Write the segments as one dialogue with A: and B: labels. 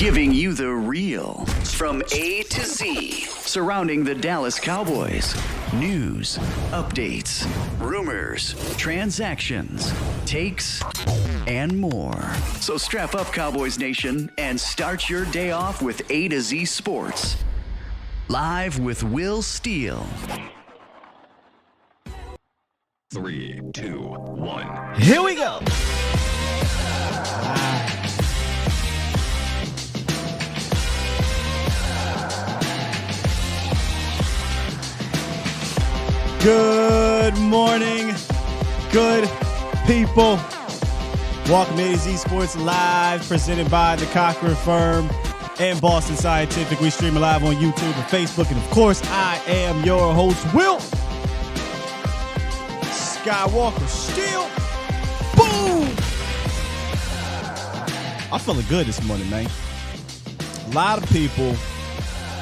A: Giving you the real from A to Z surrounding the Dallas Cowboys. News, updates, rumors, transactions, takes, and more. So strap up, Cowboys Nation, and start your day off with A to Z Sports. Live with Will Steele.
B: 3, 2, 1.
C: Here we go. Good morning, good people. Welcome to AZ Sports Live, presented by the Cochran Firm and Boston Scientific. We stream live on YouTube and Facebook. And, of course, I am your host, Will Skywalker Steele. Boom! I'm feeling good this morning, man. A lot of people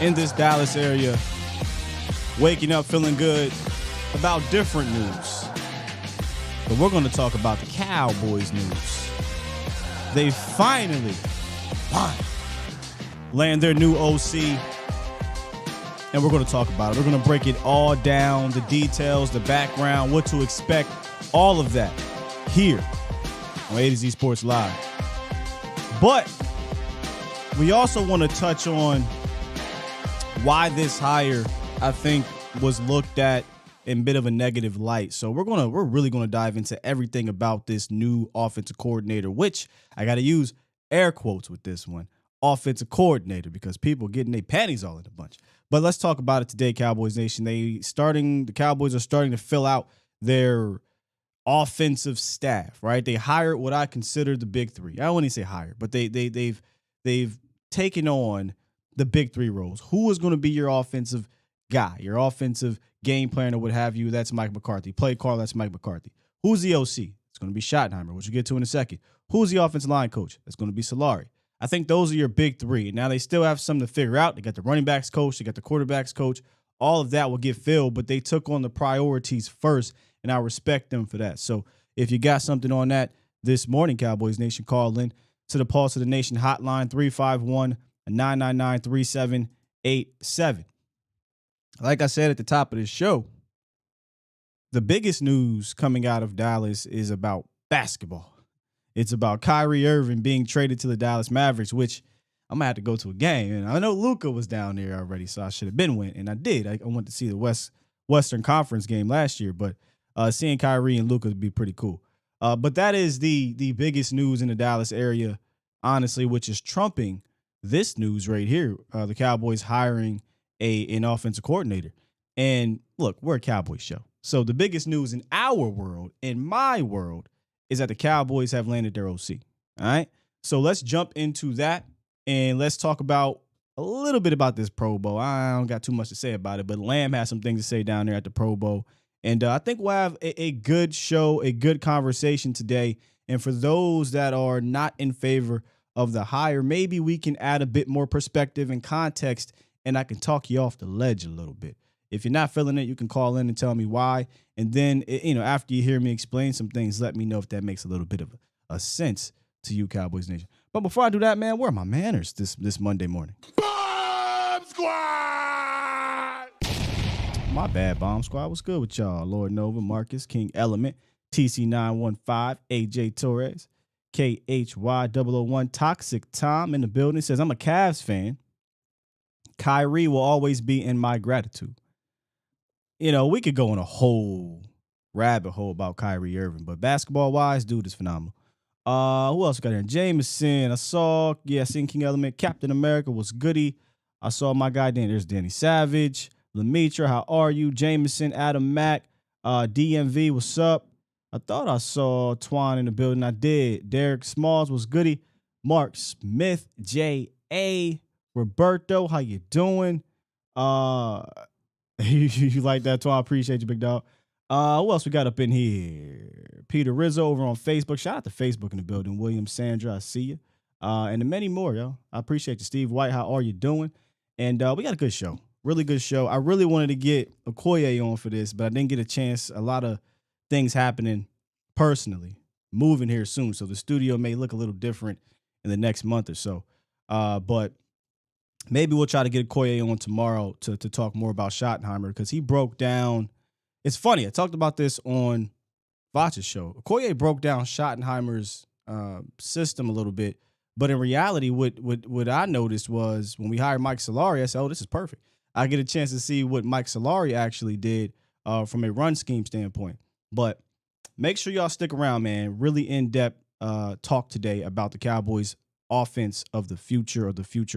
C: in this Dallas area waking up feeling good about different news. But we're going to talk about the Cowboys news. They finally land their new OC, and we're going to talk about it. We're going to break it all down, the details, the background, what to expect, all of that here on A to Z Sports Live. But we also want to touch on why this hire, I think, was looked at in a bit of a negative light. So we're really gonna dive into everything about this new offensive coordinator, which I gotta use air quotes with this one, offensive coordinator, because people are getting their panties all in a bunch. But let's talk about it today, Cowboys Nation. The Cowboys are starting to fill out their offensive staff, right? They hired what I consider the big three. I don't want to say hired, but they've taken on the big three roles. Who is going to be your offensive guy, your offensive game plan or what have you? That's Mike McCarthy. Play call, that's Mike McCarthy. Who's the OC? It's going to be Schottenheimer, which we'll get to in a second. Who's the offensive line coach? That's going to be Solari. I think those are your big three. Now, they still have something to figure out. They got the running backs coach. They got the quarterbacks coach. All of that will get filled, but they took on the priorities first, and I respect them for that. So if you got something on that this morning, Cowboys Nation, call in to the Pulse of the Nation hotline, 351-999-3787. Like I said at the top of the show, the biggest news coming out of Dallas is about basketball. It's about Kyrie Irving being traded to the Dallas Mavericks, which I'm going to have to go to a game. And I know Luka was down there already, so I should have been went. And I did. I went to see the Western Conference game last year, but seeing Kyrie and Luka would be pretty cool. But that is the biggest news in the Dallas area, honestly, which is trumping this news right here. The Cowboys hiring an offensive coordinator. And look, we're a Cowboys show. So the biggest news in our world, in my world, is that the Cowboys have landed their OC. All right. So let's jump into that and let's talk about a little bit about this Pro Bowl. I don't got too much to say about it, but Lamb has some things to say down there at the Pro Bowl. And I think we'll have a good show, a good conversation today. And for those that are not in favor of the hire, maybe we can add a bit more perspective and context, and I can talk you off the ledge a little bit. If you're not feeling it, you can call in and tell me why. And then, after you hear me explain some things, let me know if that makes a little bit of a sense to you, Cowboys Nation. But before I do that, man, where are my manners this Monday morning?
B: Bomb Squad!
C: My bad, Bomb Squad. What's good with y'all? Lord Nova, Marcus, King Element, TC915, AJ Torres, KHY001, Toxic Tom in the building. Says, I'm a Cavs fan. Kyrie will always be in my gratitude. We could go on a whole rabbit hole about Kyrie Irving, but basketball-wise, dude is phenomenal. Who else got here? Jameson. I seen King Element. Captain America was goody. I saw my guy, there's Danny Savage. Lemitra, how are you? Jameson, Adam Mack. DMV, what's up? I thought I saw Twan in the building. I did. Derek Smalls was goody. Mark Smith, J.A., Roberto, how you doing? You like that, Twan? I appreciate you, big dog. Who else we got up in here? Peter Rizzo over on Facebook. Shout out to Facebook in the building. William Sandra, I see you. And many more, yo. I appreciate you. Steve White, how are you doing? And we got a good show. Really good show. I really wanted to get Okoye on for this, but I didn't get a chance. A lot of things happening personally. Moving here soon, so the studio may look a little different in the next month or so. But maybe we'll try to get Koye on tomorrow to talk more about Schottenheimer because he broke down. It's funny. I talked about this on Vach's show. Koye broke down Schottenheimer's system a little bit. But in reality, what I noticed was when we hired Mike Solari, I said, oh, this is perfect. I get a chance to see what Mike Solari actually did from a run scheme standpoint. But make sure y'all stick around, man. Really in-depth talk today about the Cowboys offense of the future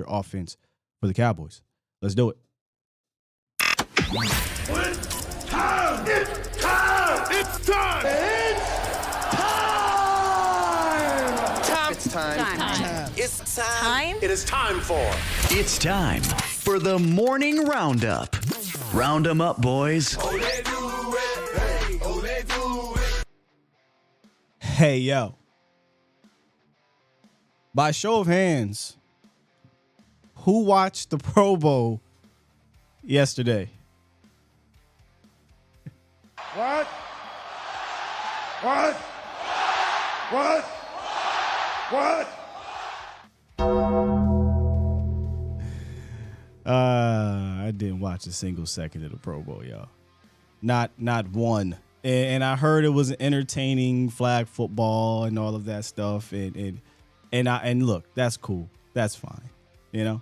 C: offense for the Cowboys. Let's do it.
B: It's time! It's time! It's time!
D: It's time.
E: It's time.
D: It is time for.
A: It's time for the morning roundup. Round 'em up, boys.
C: Hey, yo. By show of hands, who watched the Pro Bowl yesterday?
B: What? What? What? What?
C: I didn't watch a single second of the Pro Bowl, y'all. Not one. And I heard it was entertaining flag football and all of that stuff. And look, that's cool. That's fine. You know?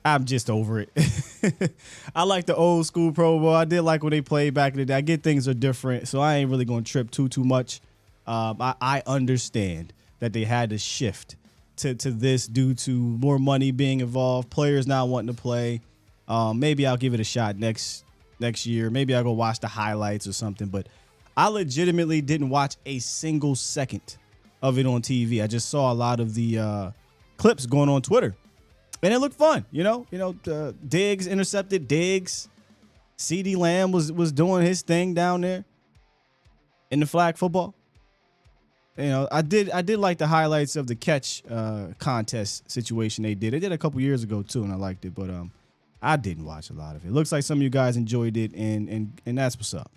C: I'm just over it. I like the old school Pro Bowl. I did like when they played back in the day. I get things are different, so I ain't really gonna trip too much. I understand that they had to shift to this due to more money being involved, players not wanting to play. Maybe I'll give it a shot next year. Maybe I'll go watch the highlights or something. But I legitimately didn't watch a single second of it on TV. I just saw a lot of the clips going on Twitter. And it looked fun, you know. Diggs intercepted Diggs. CeeDee Lamb was doing his thing down there in the flag football. You know, I did like the highlights of the catch contest situation they did. They did a couple years ago too, and I liked it. But I didn't watch a lot of it. It looks like some of you guys enjoyed it, and that's what's up.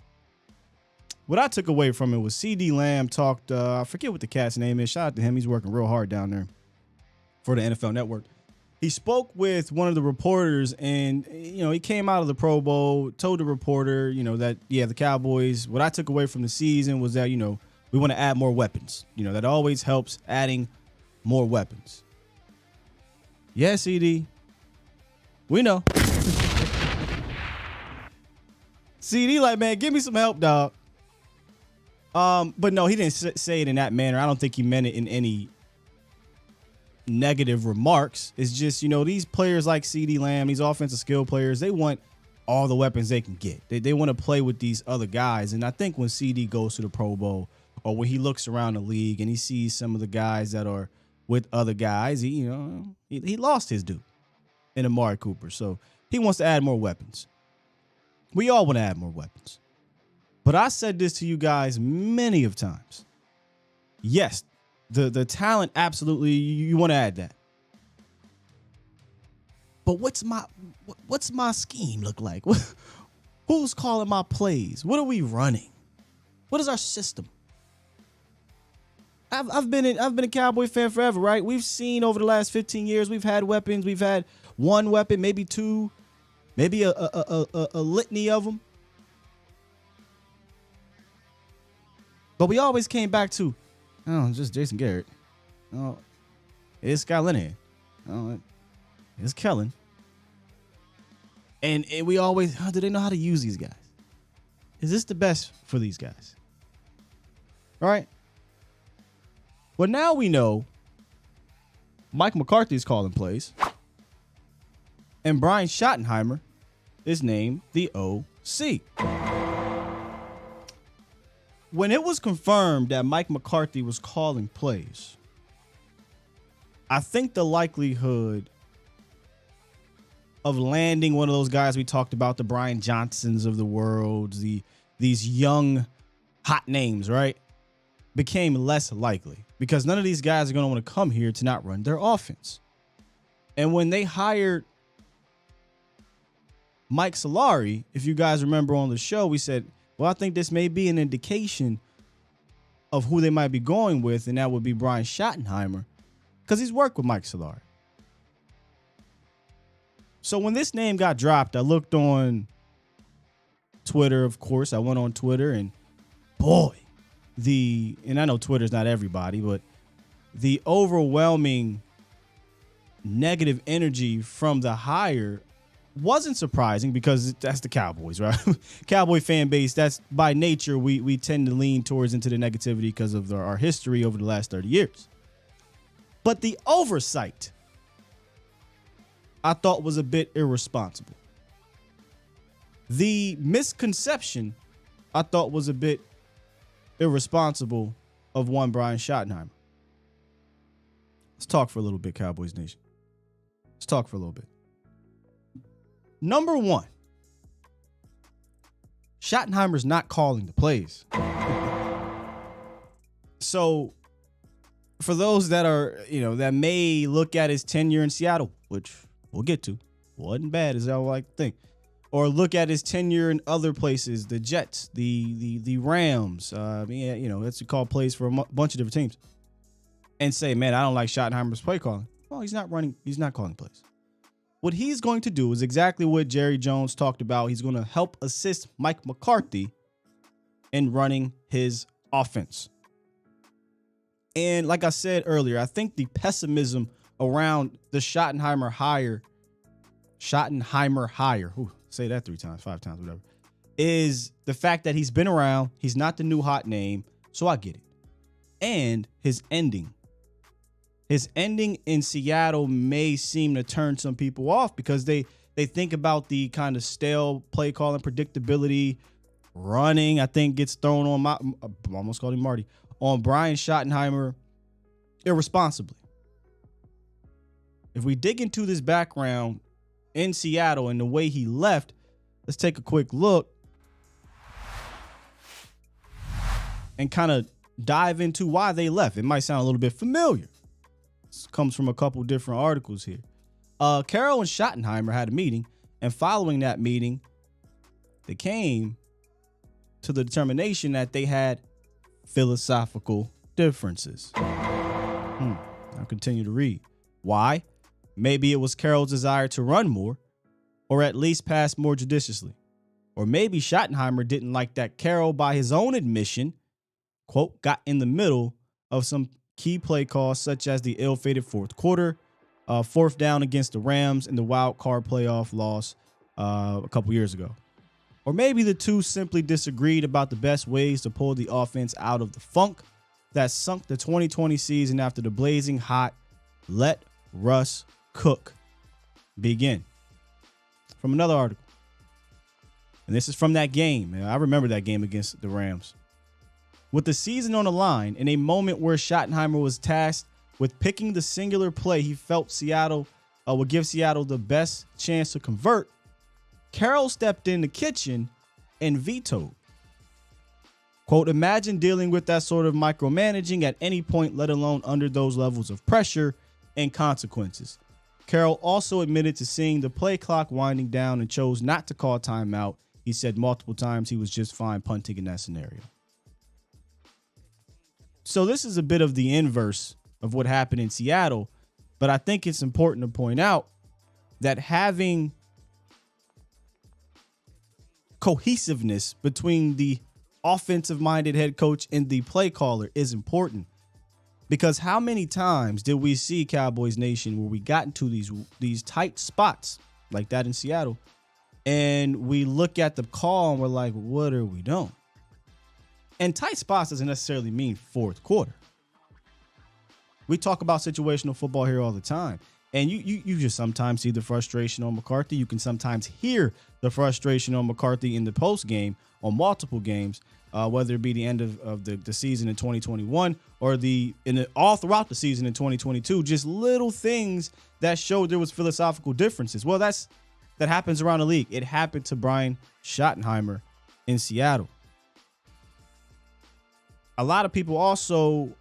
C: What I took away from it was CeeDee Lamb talked. I forget what the cat's name is. Shout out to him. He's working real hard down there for the NFL Network. He spoke with one of the reporters, and, you know, he came out of the Pro Bowl, told the reporter, you know, that, yeah, the Cowboys, what I took away from the season was that, you know, we want to add more weapons. You know, that always helps, adding more weapons. Yeah, CD. We know. CD like, man, give me some help, dog. But no, he didn't say it in that manner. I don't think he meant it in any negative remarks. It's just, you know, these players like CeeDee Lamb, these offensive skill players, they want all the weapons they can get. They want to play with these other guys. And I think when CD goes to the Pro Bowl, or when he looks around the league and he sees some of the guys that are with other guys, he lost his due in Amari Cooper. So he wants to add more weapons. We all want to add more weapons. But I said this to you guys many of times. Yes, the talent, absolutely, you want to add that. But what's my scheme look like? Who's calling my plays? What are we running? What is our system? I've been a Cowboy fan forever, right? We've seen over the last 15 years, we've had weapons. We've had one weapon, maybe two, maybe a litany of them. But we always came back to, oh, just Jason Garrett. Oh, it's Scott Linehan. Oh, it's Kellen. And we always, do they know how to use these guys? Is this the best for these guys? All right. Well, now we know Mike McCarthy is calling plays. And Brian Schottenheimer is named the OC. When it was confirmed that Mike McCarthy was calling plays, I think the likelihood of landing one of those guys we talked about, the Brian Johnsons of the world, these young hot names, right, became less likely because none of these guys are going to want to come here to not run their offense. And when they hired Mike Solari, if you guys remember on the show, we said, well, I think this may be an indication of who they might be going with, and that would be Brian Schottenheimer. because he's worked with Mike Solari. So when this name got dropped, I looked on Twitter, of course. I went on Twitter, and boy, and I know Twitter's not everybody, but the overwhelming negative energy from the hire wasn't surprising because that's the Cowboys, right? Cowboy fan base, that's by nature, we tend to lean towards into the negativity because of our history over the last 30 years. But the oversight, I thought, was a bit irresponsible. The misconception, I thought, was a bit irresponsible of one Brian Schottenheimer. Let's talk for a little bit, Cowboys Nation. Let's talk for a little bit. Number one, Schottenheimer's not calling the plays. So for those that are, that may look at his tenure in Seattle, which we'll get to, wasn't bad as I like to think, or look at his tenure in other places, the Jets, the Rams, that's call plays for a bunch of different teams, and say, man, I don't like Schottenheimer's play calling. Well, he's not calling plays. What he's going to do is exactly what Jerry Jones talked about. He's going to help assist Mike McCarthy in running his offense. And like I said earlier, I think the pessimism around the Schottenheimer hire, say that 3 times, 5 times, whatever, is the fact that he's been around. He's not the new hot name, so I get it. And his ending in Seattle may seem to turn some people off because they think about the kind of stale play calling predictability. Running, I think, gets thrown on I almost called him Marty, on Brian Schottenheimer irresponsibly. If we dig into this background in Seattle and the way he left, let's take a quick look and kind of dive into why they left. It might sound a little bit familiar. This comes from a couple different articles here. Carroll and Schottenheimer had a meeting, and following that meeting, they came to the determination that they had philosophical differences. I'll continue to read. Why? Maybe it was Carroll's desire to run more, or at least pass more judiciously. Or maybe Schottenheimer didn't like that Carroll, by his own admission, quote, got in the middle of some key play calls, such as the ill-fated fourth quarter, fourth down against the Rams in the wild card playoff loss a couple years ago. Or maybe the two simply disagreed about the best ways to pull the offense out of the funk that sunk the 2020 season after the blazing hot let Russ cook begin. From another article. And this is from that game. I remember that game against the Rams. With the season on the line, in a moment where Schottenheimer was tasked with picking the singular play he felt Seattle would give Seattle the best chance to convert, Carroll stepped in the kitchen and vetoed. Quote, imagine dealing with that sort of micromanaging at any point, let alone under those levels of pressure and consequences. Carroll also admitted to seeing the play clock winding down and chose not to call timeout. He said multiple times he was just fine punting in that scenario. So this is a bit of the inverse of what happened in Seattle, but I think it's important to point out that having cohesiveness between the offensive-minded head coach and the play caller is important. Because how many times did we see, Cowboys Nation, where we got into these tight spots like that in Seattle, and we look at the call and we're like, what are we doing? And tight spots doesn't necessarily mean fourth quarter. We talk about situational football here all the time. And you just sometimes see the frustration on McCarthy. You can sometimes hear the frustration on McCarthy in the post game on multiple games, whether it be the end of the season in 2021 or all throughout the season in 2022. Just little things that showed there was philosophical differences. Well, that happens around the league. It happened to Brian Schottenheimer in Seattle. A lot of people also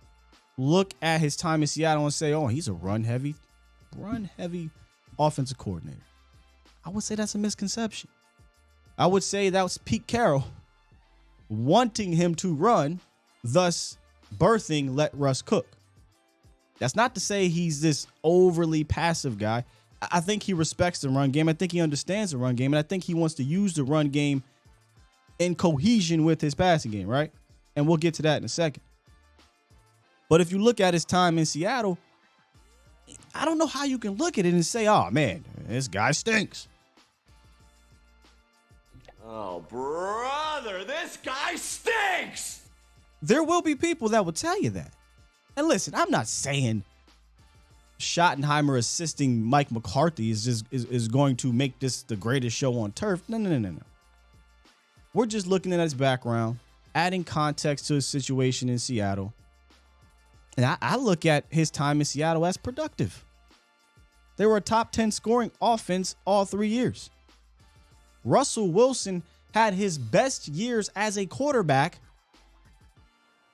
C: look at his time in Seattle and say, oh, he's a run heavy offensive coordinator. I would say that's a misconception. I would say that was Pete Carroll wanting him to run, thus birthing let Russ cook. That's not to say he's this overly passive guy. I think he respects the run game. I think he understands the run game. And I think he wants to use the run game in cohesion with his passing game, right? And we'll get to that in a second. But if you look at his time in Seattle, I don't know how you can look at it and say, oh, man, this guy stinks.
B: Oh, brother, this guy stinks!
C: There will be people that will tell you that. And listen, I'm not saying Schottenheimer assisting Mike McCarthy is going to make this the greatest show on turf. No. We're just looking at his background, adding context to his situation in Seattle. And I look at his time in Seattle as productive. They were a top 10 scoring offense all 3 years. Russell Wilson had his best years as a quarterback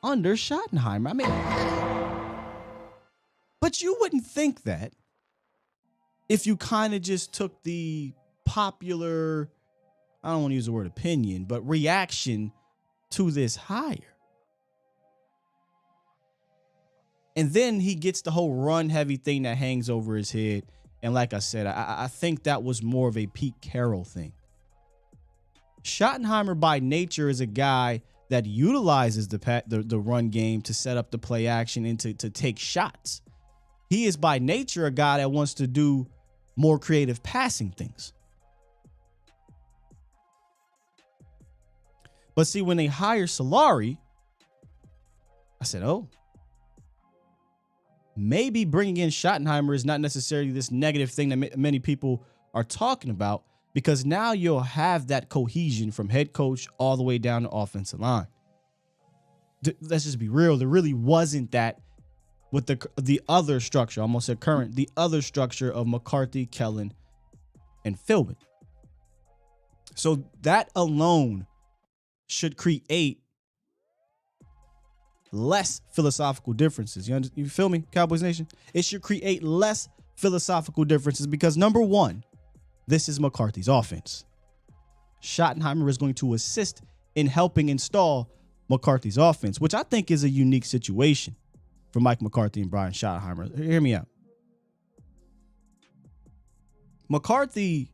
C: under Schottenheimer. I mean, but you wouldn't think that if you kind of just took the popular, I don't want to use the word opinion, but reaction to this hire. And then he gets the whole run heavy thing that hangs over his head. And like I said, I think that was more of a Pete Carroll thing. Schottenheimer by nature is a guy that utilizes the run game to set up the play action and to take shots. He is by nature a guy that wants to do more creative passing things. But see, when they hire Solari, I said, oh, maybe bringing in Schottenheimer is not necessarily this negative thing that many people are talking about, because now you'll have that cohesion from head coach all the way down to offensive line. Let's just be real. There really wasn't that with the other structure, almost a current, the other structure of McCarthy, Kellen, and Philbin. So that alone should create less philosophical differences. You feel me, Cowboys Nation? It should create less philosophical differences because, number one, this is McCarthy's offense. Schottenheimer is going to assist in helping install McCarthy's offense, which I think is a unique situation for Mike McCarthy and Brian Schottenheimer. Hear me out. McCarthy,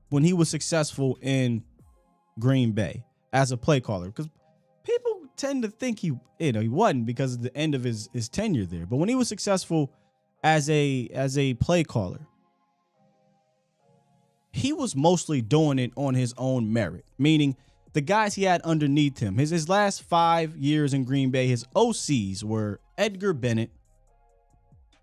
C: when he was successful in Green Bay as a play caller, because people tend to think he wasn't because of the end of his tenure there. But when he was successful as a play caller, he was mostly doing it on his own merit, meaning the guys he had underneath him. His last 5 years in Green Bay, his OCs were Edgar Bennett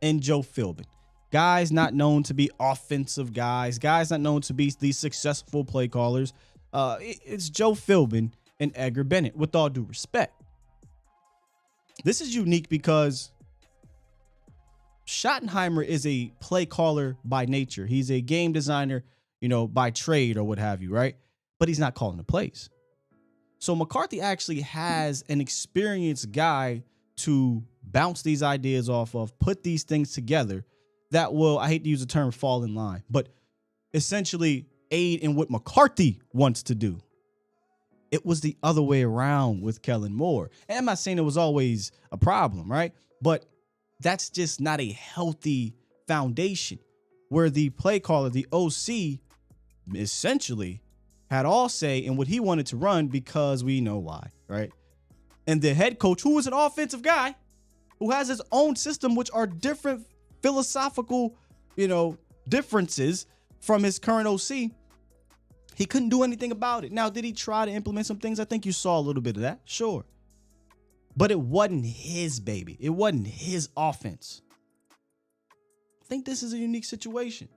C: and Joe Philbin. Guys not known to be offensive guys not known to be these successful play callers. It's Joe Philbin and Edgar Bennett, with all due respect. This is unique because Schottenheimer is a play caller by nature. He's a game designer, by trade or what have you, right? But he's not calling the plays. So McCarthy actually has an experienced guy to bounce these ideas off of, put these things together that will, I hate to use the term fall in line, but essentially aid in what McCarthy wants to do. It was the other way around with Kellen Moore. And I'm not saying it was always a problem, right? But that's just not a healthy foundation where the play caller, the OC, essentially had all say in what he wanted to run because we know why, right? And the head coach, who was an offensive guy, who has his own system, which are different philosophical, differences from his current OC, he couldn't do anything about it. Now, did he try to implement some things? I think you saw a little bit of that, sure. But it wasn't his baby. It wasn't his offense. I think this is a unique situation.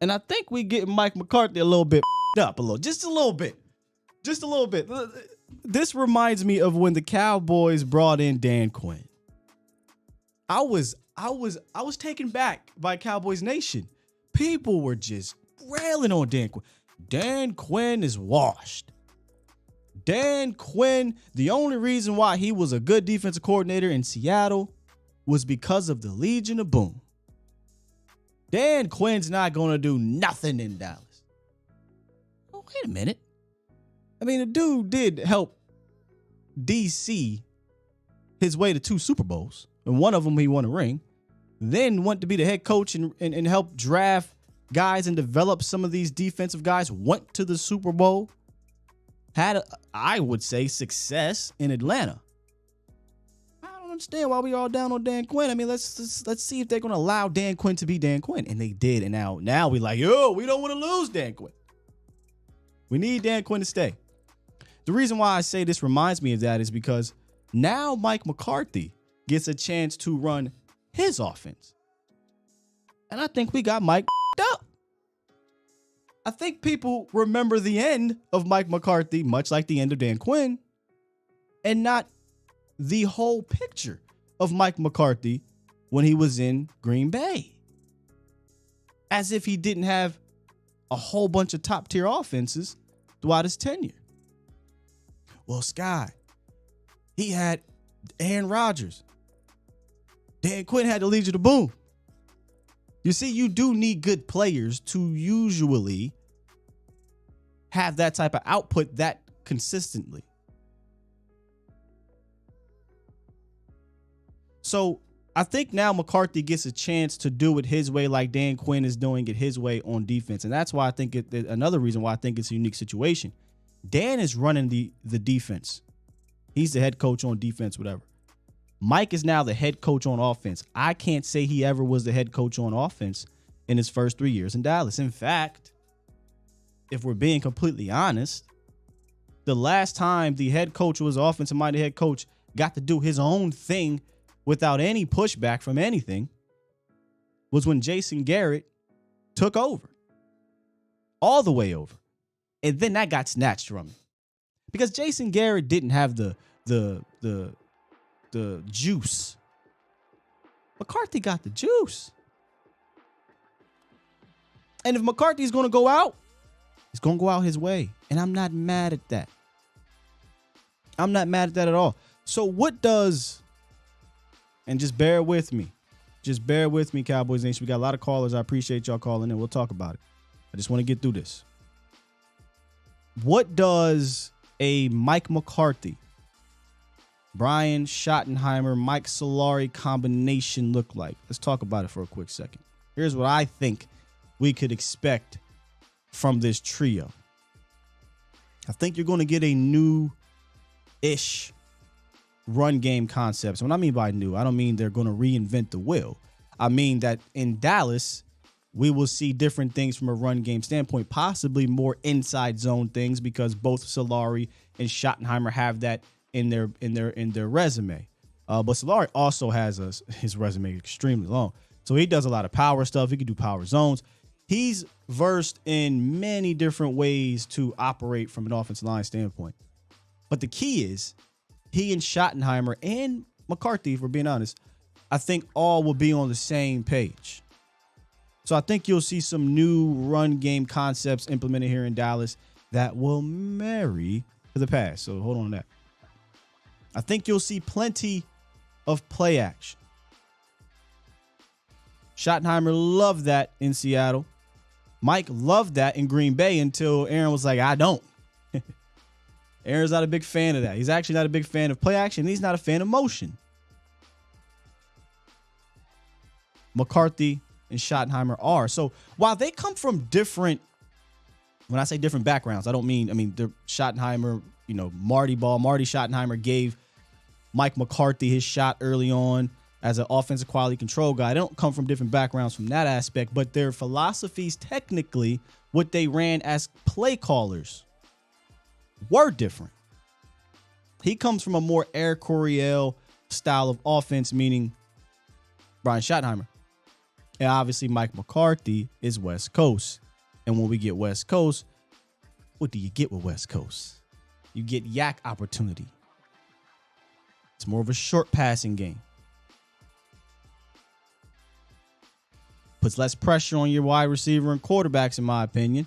C: And I think we get Mike McCarthy a little bit up just a little bit. This reminds me of when the Cowboys brought in Dan Quinn. I was taken back by Cowboys Nation. People were just railing on Dan Quinn. Dan Quinn is washed. Dan Quinn, the only reason why he was a good defensive coordinator in Seattle was because of the Legion of Boom. Dan Quinn's not going to do nothing in Dallas. Oh, wait a minute. I mean, the dude did help DC his way to 2 Super Bowls, and one of them he won a ring, then went to be the head coach and help draft guys and develop some of these defensive guys, went to the Super Bowl, had, I would say, success in Atlanta. I don't understand why we all down on Dan Quinn. I mean, let's see if they're going to allow Dan Quinn to be Dan Quinn. And they did. And now we like, yo, we don't want to lose Dan Quinn. We need Dan Quinn to stay. The reason why I say this reminds me of that is because now Mike McCarthy gets a chance to run his offense. And I think we got Mike up. I think people remember the end of Mike McCarthy, much like the end of Dan Quinn, and not the whole picture of Mike McCarthy when he was in Green Bay. As if he didn't have a whole bunch of top-tier offenses throughout his tenure. Well, Sky, he had Aaron Rodgers. Dan Quinn had the Legion of Boom. You see, you do need good players to usually have that type of output that consistently. So I think now McCarthy gets a chance to do it his way, like Dan Quinn is doing it his way on defense. And that's why I think another reason why I think it's a unique situation. Dan is running the defense. He's the head coach on defense, whatever. Mike is now the head coach on offense. I can't say he ever was the head coach on offense in his first 3 years in Dallas. In fact, if we're being completely honest, the last time the head coach who was offensive-minded head coach got to do his own thing without any pushback from anything was when Jason Garrett took over. All the way over. And then that got snatched from him. Because Jason Garrett didn't have the juice. McCarthy got the juice. And if McCarthy's going to go out, he's going to go out his way. And I'm not mad at that. I'm not mad at that at all. So what does, and just bear with me. Just bear with me, Cowboys Nation. We got a lot of callers. I appreciate y'all calling in. We'll talk about it. I just want to get through this. What does a Mike McCarthy, Brian Schottenheimer, Mike Solari combination look like? Let's talk about it for a quick second. Here's what I think we could expect from this trio. I think you're going to get a new-ish run game concept. So what I mean by new, I don't mean they're going to reinvent the wheel. I mean that in Dallas, we will see different things from a run game standpoint, possibly more inside zone things because both Solari and Schottenheimer have that in their resume. But Solari also has his resume extremely long. So he does a lot of power stuff. He can do power zones. He's versed in many different ways to operate from an offensive line standpoint. But the key is he and Schottenheimer and McCarthy, if we're being honest, I think all will be on the same page. So I think you'll see some new run game concepts implemented here in Dallas that will marry to the past. So hold on to that. I think you'll see plenty of play action. Schottenheimer loved that in Seattle. Mike loved that in Green Bay until Aaron was like, I don't. Aaron's not a big fan of that. He's actually not a big fan of play action. He's not a fan of motion. McCarthy and Schottenheimer are. So while they come from different, when I say different backgrounds, I mean, they're Schottenheimer, Marty Schottenheimer gave Mike McCarthy his shot early on as an offensive quality control guy. They don't come from different backgrounds from that aspect, but their philosophies, technically, what they ran as play callers were different. He comes from a more Air Coryell style of offense, meaning Brian Schottenheimer. And obviously Mike McCarthy is West Coast. And when we get West Coast, what do you get with West Coast? You get yak opportunity. It's more of a short passing game. Puts less pressure on your wide receiver and quarterbacks, in my opinion,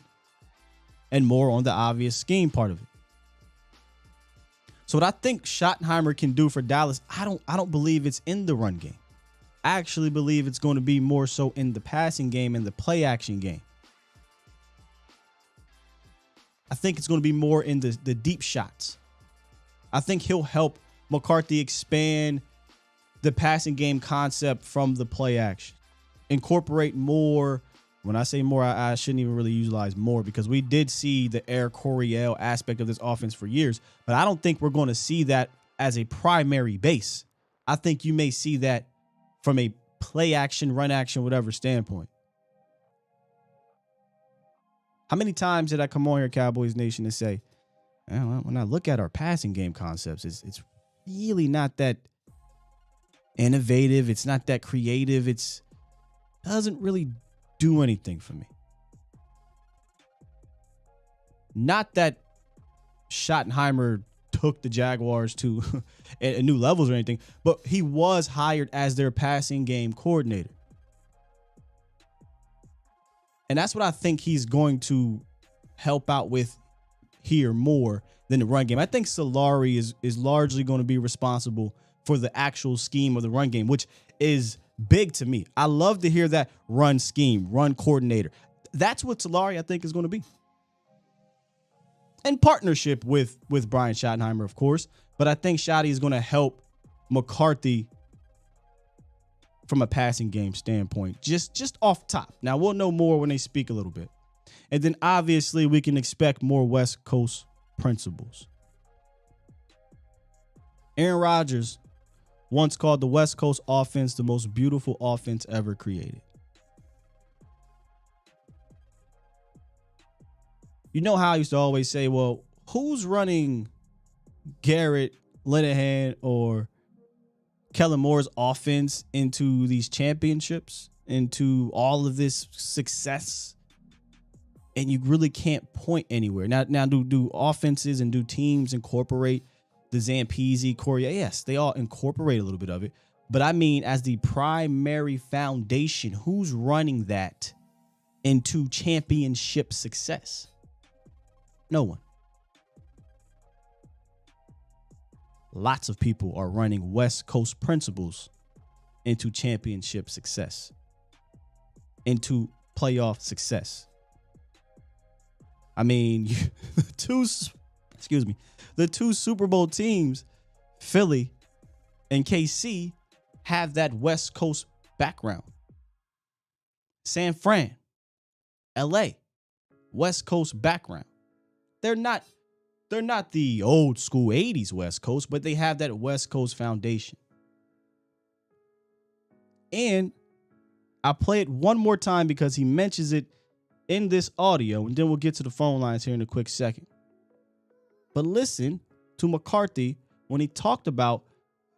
C: and more on the obvious scheme part of it. So what I think Schottenheimer can do for Dallas, I don't believe it's in the run game. I actually believe it's going to be more so in the passing game and the play action game. I think it's going to be more in the deep shots. I think he'll help McCarthy expand the passing game concept from the play action. Incorporate more. When I say more, I shouldn't even really utilize more, because we did see the Air Coryell aspect of this offense for years, but I don't think we're going to see that as a primary base. I think you may see that from a play action, run action, whatever standpoint. How many times did I come on here, Cowboys Nation, and say, when I look at our passing game concepts, it's really not that innovative. It's not that creative. It doesn't really do anything for me. Not that Schottenheimer took the Jaguars to new levels or anything, but he was hired as their passing game coordinator. And that's what I think he's going to help out with here more than the run game. I think Solari is largely going to be responsible for the actual scheme of the run game, which is big to me. I love to hear that run scheme, run coordinator. That's what Solari, I think, is going to be. In partnership with Brian Schottenheimer, of course. But I think Schotty is going to help McCarthy from a passing game standpoint, just off top. Now, we'll know more when they speak a little bit. And then, obviously, we can expect more West Coast principles. Aaron Rodgers once called the West Coast offense the most beautiful offense ever created. You know how I used to always say, well, who's running Garrett, Linehan, or Kellen Moore's offense into these championships, into all of this success? And you really can't point anywhere. Now do offenses and do teams incorporate the Zampese, Corey? Yes, they all incorporate a little bit of it. But I mean, as the primary foundation, who's running that into championship success? No one. Lots of people are running West Coast principles into championship success, into playoff success. I mean, the two Super Bowl teams, Philly and KC, have that West Coast background. San Fran, LA, West Coast background. They're not the old school 80s West Coast, but they have that West Coast foundation. And I'll play it one more time because he mentions it in this audio, and then we'll get to the phone lines here in a quick second. But listen to McCarthy when he talked about,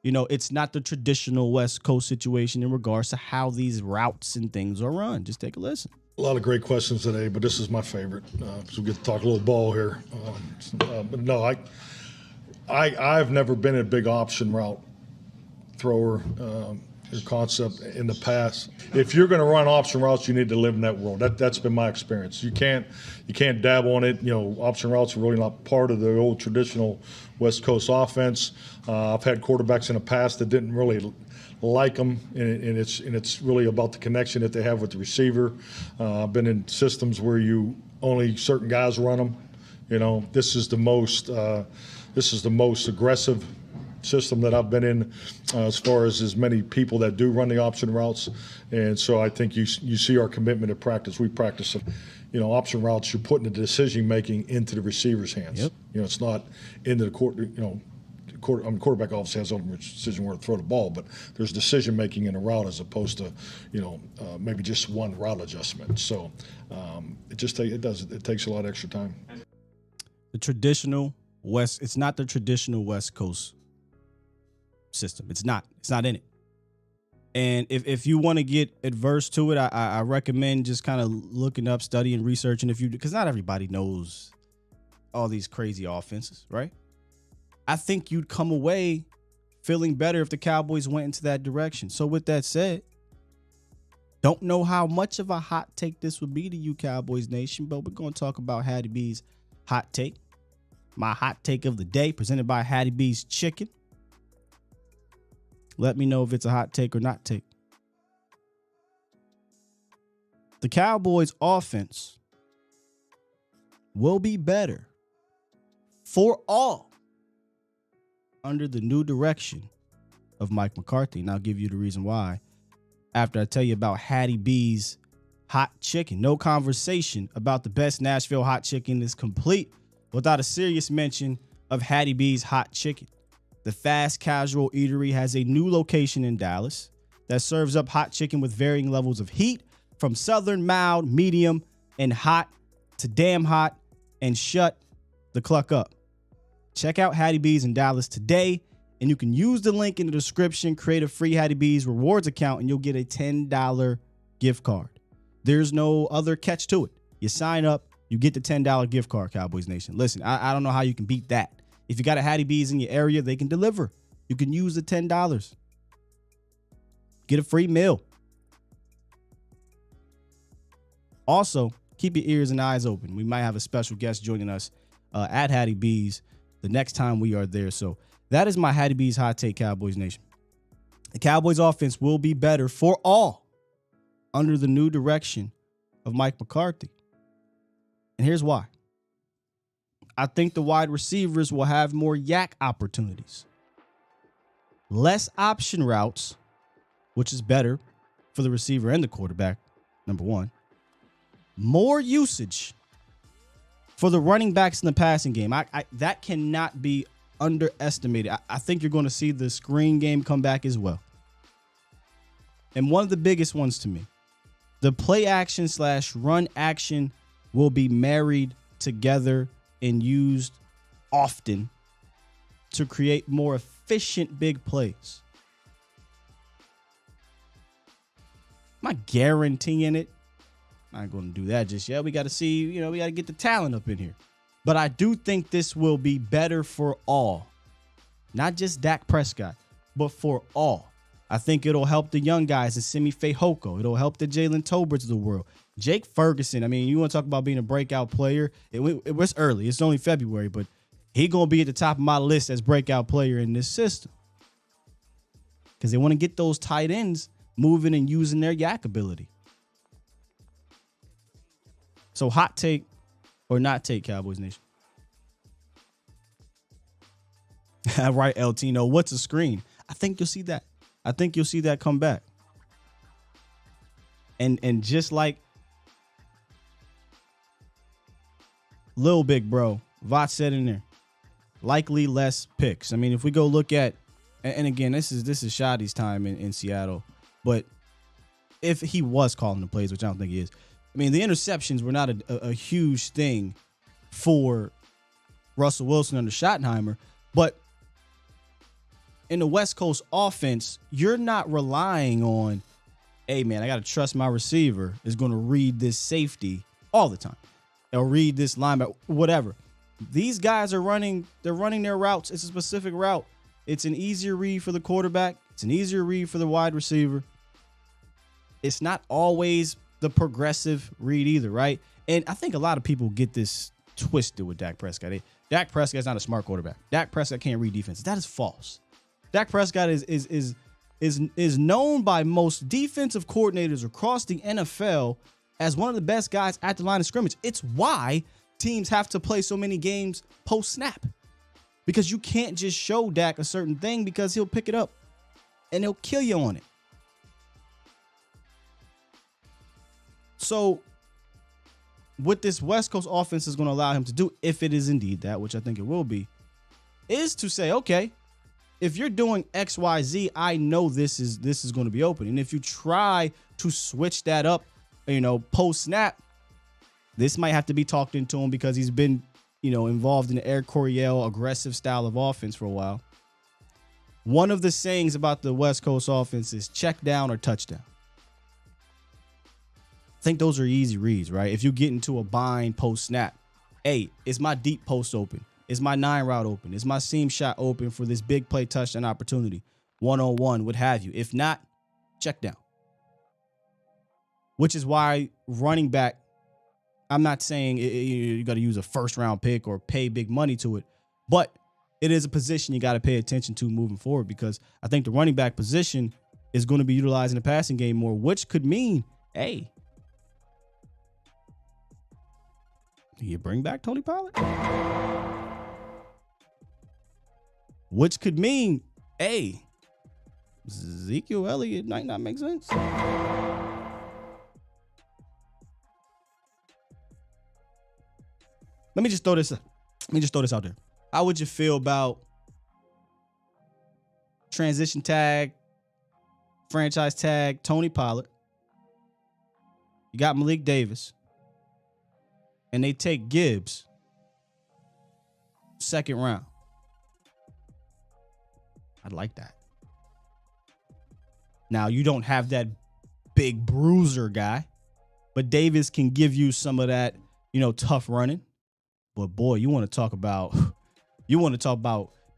C: it's not the traditional West Coast situation in regards to how these routes and things are run. Just take a listen.
E: A lot of great questions today, but this is my favorite. So we get to talk a little ball here. But no, I've never been a big option route thrower. Your concept in the past. If you're going to run option routes, you need to live in that world. That's been my experience. You can't dab on it. Option routes are really not part of the old traditional West Coast offense. I've had quarterbacks in the past that didn't really like them, and it's really about the connection that they have with the receiver. I've been in systems where only certain guys run them. This is the most aggressive system that I've been in as far as many people that do run the option routes. And so I think you see our commitment to practice. We practice option routes. You're putting the decision making into the receiver's hands.
C: Yep.
E: It's not into the court. Quarterback obviously has ultimate decision where to throw the ball, but there's decision making in a route as opposed to maybe just one route adjustment. So it takes a lot of extra time.
C: It's not the traditional West Coast system. It's not in it. And if you want to get adverse to it, I recommend just kind of looking up, studying, researching, because not everybody knows all these crazy offenses, right? I think you'd come away feeling better if the Cowboys went into that direction. So with that said, don't know how much of a hot take this would be to you, Cowboys Nation, but we're going to talk about Hattie B's hot take. My hot take of the day, presented by Hattie B's Chicken. Let me know if it's a hot take or not take. The Cowboys offense will be better for all under the new direction of Mike McCarthy. And I'll give you the reason why after I tell you about Hattie B's hot chicken. No conversation about the best Nashville hot chicken is complete without a serious mention of Hattie B's hot chicken. The fast casual eatery has a new location in Dallas that serves up hot chicken with varying levels of heat, from southern mild, medium, and hot to damn hot, and shut the cluck up. Check out Hattie B's in Dallas today, and you can use the link in the description, create a free Hattie B's rewards account, and you'll get a $10 gift card. There's no other catch to it. You sign up, you get the $10 gift card, Cowboys Nation. Listen, I don't know how you can beat that. If you got a Hattie B's in your area, they can deliver. You can use the $10. Get a free meal. Also, keep your ears and eyes open. We might have a special guest joining us at Hattie B's the next time we are there. So that is my Hattie B's hot take, Cowboys Nation. The Cowboys offense will be better for all under the new direction of Mike McCarthy. And here's why. I think the wide receivers will have more yak opportunities. Less option routes, which is better for the receiver and the quarterback, number one. More usage for the running backs in the passing game. That cannot be underestimated. I think you're going to see the screen game come back as well. And one of the biggest ones to me, the play action / run action will be married together and used often to create more efficient big plays. I'm not guaranteeing it. I'm not going to do that just yet. We got to see, we got to get the talent up in here. But I do think this will be better for all. Not just Dak Prescott, but for all. I think it'll help the young guys, the Simi Fehoko. It'll help the Jalen Tolberts of the world. Jake Ferguson, you want to talk about being a breakout player. It was early. It's only February, but he going to be at the top of my list as breakout player in this system. Because they want to get those tight ends moving and using their yak ability. So hot take or not take, Cowboys Nation? Right, El Tino, what's a screen? I think you'll see that. I think you'll see that come back. And just like Lil Big Bro, Vot said in there, likely less picks. If we go look at, and again, this is Shoddy's time in Seattle, but if he was calling the plays, which I don't think he is, the interceptions were not a huge thing for Russell Wilson under Schottenheimer, but in the West Coast offense, you're not relying on, hey, man, I got to trust my receiver is going to read this safety all the time. They'll read this linebacker, whatever. These guys they're running their routes. It's a specific route. It's an easier read for the quarterback. It's an easier read for the wide receiver. It's not always the progressive read either, right? And I think a lot of people get this twisted with Dak Prescott. Dak Prescott's not a smart quarterback. Dak Prescott can't read defense. That is false. Dak Prescott is known by most defensive coordinators across the NFL as one of the best guys at the line of scrimmage. It's why teams have to play so many games post-snap. Because you can't just show Dak a certain thing because he'll pick it up and he'll kill you on it. So what this West Coast offense is going to allow him to do, if it is indeed that, which I think it will be, is to say, okay, if you're doing X, Y, Z, I know this is going to be open. And if you try to switch that up, post snap, this might have to be talked into him because he's been, involved in the Air Coryell aggressive style of offense for a while. One of the sayings about the West Coast offense is check down or touchdown. I think those are easy reads, right? If you get into a bind post snap, hey, is my deep post open? Is my 9 route open? Is my seam shot open for this big play touchdown opportunity? 1-on-1, what have you. If not, check down. Which is why running back, I'm not saying you got to use a first round pick or pay big money to it, but it is a position you got to pay attention to moving forward because I think the running back position is going to be utilized in the passing game more, which could mean, hey, do you bring back Tony Pollard? which could mean, hey, Ezekiel Elliott might not make sense. Let me just throw this out there. How would you feel about transition tag, franchise tag, Tony Pollard? You got Malik Davis. And they take Gibbs, second round. I'd like that. Now, you don't have that big bruiser guy, but Davis can give you some of that, tough running. But boy, you want to talk about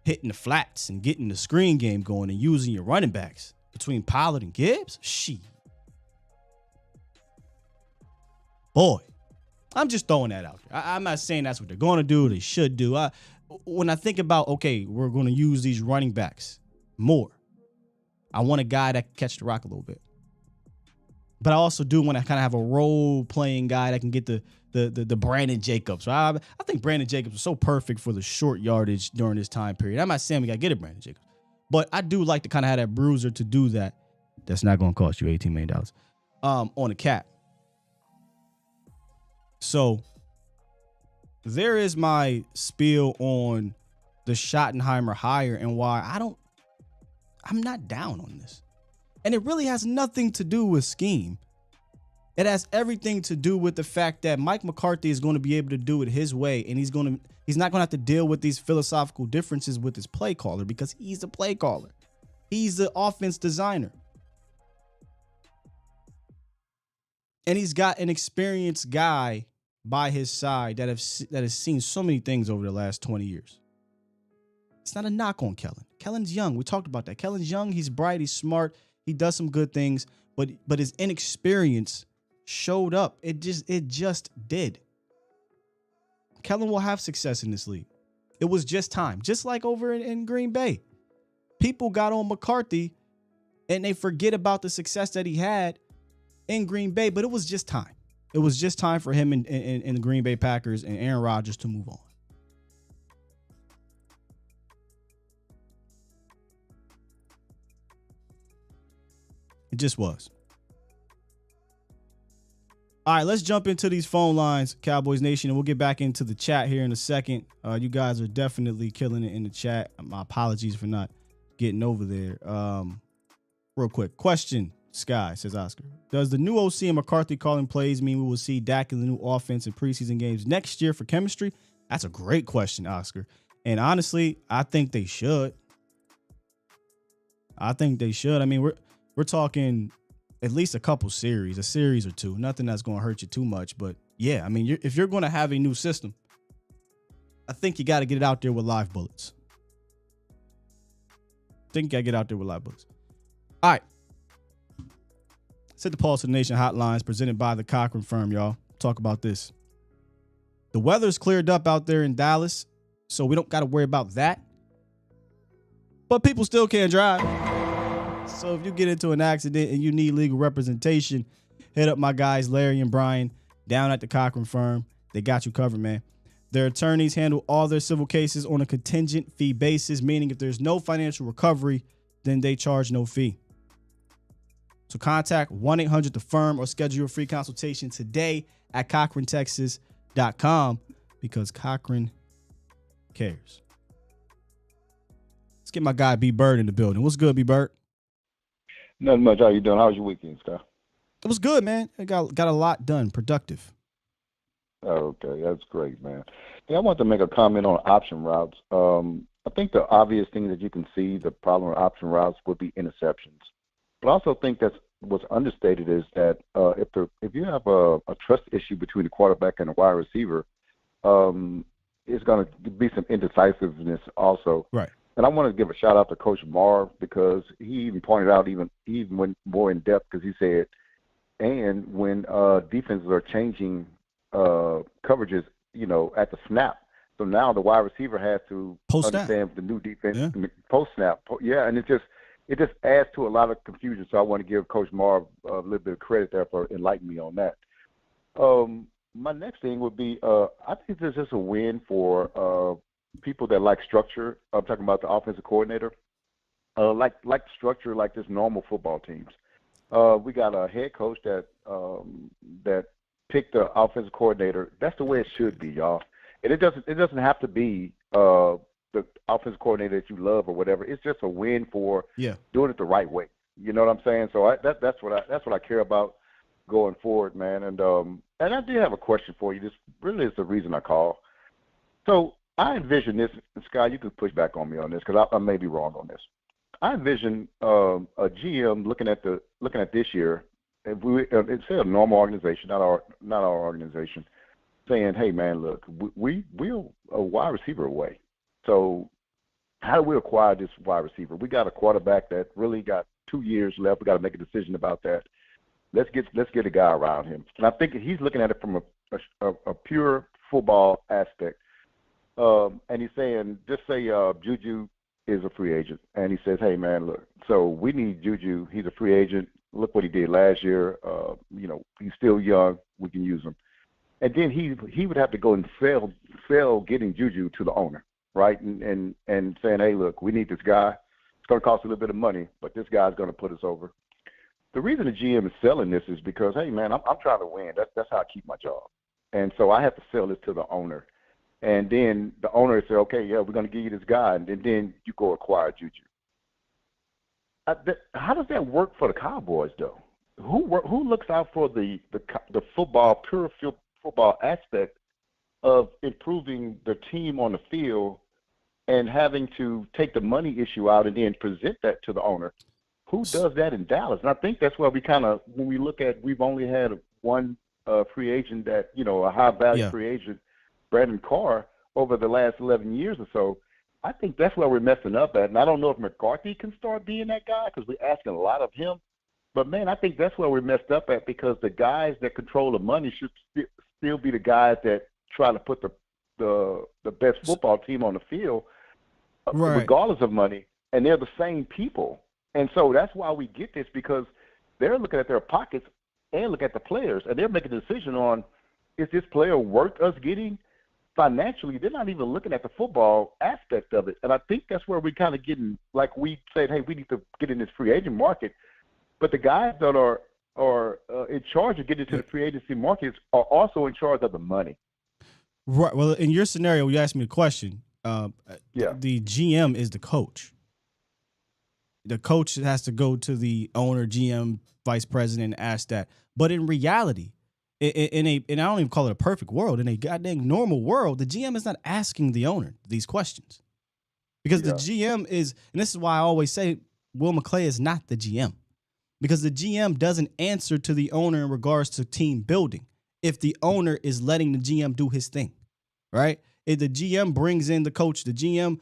C: hitting the flats and getting the screen game going and using your running backs between Pollard and Gibbs? Shit. Boy, I'm just throwing that out there. I'm not saying that's what they're going to do. They should do. When I think about, okay, we're going to use these running backs more, I want a guy that can catch the rock a little bit. But I also do want to kind of have a role-playing guy that can get the Brandon Jacobs. Right? I think Brandon Jacobs was so perfect for the short yardage during this time period. I'm not saying we got to get a Brandon Jacobs. But I do like to kind of have that bruiser to do that. That's not going to cost you $18 million on the cap. So there is my spiel on the Schottenheimer hire and why I'm not down on this. And it really has nothing to do with scheme. It has everything to do with the fact that Mike McCarthy is going to be able to do it his way, and he's not going to have to deal with these philosophical differences with his play caller because he's the play caller. He's the offense designer. And he's got an experienced guy by his side that has seen so many things over the last 20 years. It's not a knock on Kellen. Kellen's young. We talked about that. Kellen's young. He's bright. He's smart. He does some good things, but his inexperience showed up. It just did. Kellen will have success in this league. It was just time. Just like over in Green Bay. People got on McCarthy and they forget about the success that he had in Green Bay, but it was just time. It was just time for him and the Green Bay Packers and Aaron Rodgers to move on. It just was. All right, let's jump into these phone lines, Cowboys Nation, and we'll get back into the chat here in a second. You guys are definitely killing it in the chat. My apologies for not getting over there. Real quick question. Sky, says Oscar. Does the new OC and McCarthy calling plays mean we will see Dak in the new offense in preseason games next year for chemistry? That's a great question, Oscar. And honestly, I think they should. I mean, we're talking at least a couple series, a series or two. Nothing that's going to hurt you too much. But yeah, I mean, if you're going to have a new system, I think you got to get it out there with live bullets. All right. Set the Pulse to the Nation hotlines presented by the Cochran Firm, y'all. Talk about this. The weather's cleared up out there in Dallas, so we don't got to worry about that. But people still can't drive. So if you get into an accident and you need legal representation, hit up my guys, Larry and Brian, down at the Cochran Firm. They got you covered, man. Their attorneys handle all their civil cases on a contingent fee basis, meaning if there's no financial recovery, then they charge no fee. So contact 1-800-THE-FIRM or schedule your free consultation today at CochranTexas.com because Cochran cares. Let's get my guy B Bird in the building. What's good, B Bird?
F: Nothing much. How you doing? How was your weekend, Scott?
C: It was good, man. I got a lot done. Productive.
F: Okay, that's great, man. Yeah, I want to make a comment on option routes. I think the obvious thing that you can see, the problem with option routes would be interceptions. But I also think that's what's understated is that if you have a trust issue between the quarterback and the wide receiver, it's going to be some indecisiveness also.
C: Right.
F: And I want to give a shout out to Coach Marv because he even pointed out even when more in depth because he said, and when defenses are changing coverages, at the snap. So now the wide receiver has to understand the new defense post snap. Yeah, and it just adds to a lot of confusion. So I want to give Coach Marv a little bit of credit there for enlightening me on that. My next thing would be I think this is a win for people that like structure. I'm talking about the offensive coordinator. Like structure like this normal football teams. We got a head coach that picked the offensive coordinator. That's the way it should be, y'all. And it doesn't have to be the offensive coordinator that you love or whatever. It's just a win for doing it the right way. You know what I'm saying? So that's what I care about going forward, man. And I do have a question for you. This really is the reason I call. So I envision this, and Scott, you can push back on me on this because I may be wrong on this. I envision a GM looking at this year, it's a normal organization, not our organization, saying, "Hey, man, look, we're a wide receiver away. So how do we acquire this wide receiver? We got a quarterback that really got 2 years left. We got to make a decision about that. Let's get a guy around him." And I think he's looking at it from a pure football aspect. And he's saying, just say Juju is a free agent, and he says, "Hey, man, look, so we need Juju. He's a free agent. Look what he did last year. He's still young. We can use him." And then he would have to go and sell getting Juju to the owner, right? And saying, "Hey, look, we need this guy. It's going to cost a little bit of money, but this guy's going to put us over." The reason the GM is selling this is because, hey, man, I'm trying to win. That's how I keep my job. And so I have to sell this to the owner. And then the owner said, "Okay, yeah, we're going to give you this guy," and then you go acquire Juju. How does that work for the Cowboys, though? Who looks out for the football, pure football aspect of improving the team on the field and having to take the money issue out and then present that to the owner? Who does that in Dallas? And I think that's where we kind of, when we look at, we've only had one free agent that, a high-value free agent, Brandon Carr, over the last 11 years or so. I think that's where we're messing up at. And I don't know if McCarthy can start being that guy because we're asking a lot of him. But, man, I think that's where we're messed up at because the guys that control the money should still be the guys that try to put the best football team on the field, regardless of money. And they're the same people. And so that's why we get this, because they're looking at their pockets and look at the players, and they're making a decision on, is this player worth us getting financially? They're not even looking at the football aspect of it. And I think that's where we kind of getting, like we said, hey, we need to get in this free agent market. But the guys that are in charge of getting to the free agency markets are also in charge of the money.
C: Right. Well, in your scenario, you asked me the question. The GM is the coach. The coach has to go to the owner, GM, vice president, and ask that. But in reality, and I don't even call it a perfect world, in a goddamn normal world, the GM is not asking the owner these questions. Because the GM is, and this is why I always say Will McClay is not the GM. Because the GM doesn't answer to the owner in regards to team building if the owner is letting the GM do his thing, right? If the GM brings in the coach, the GM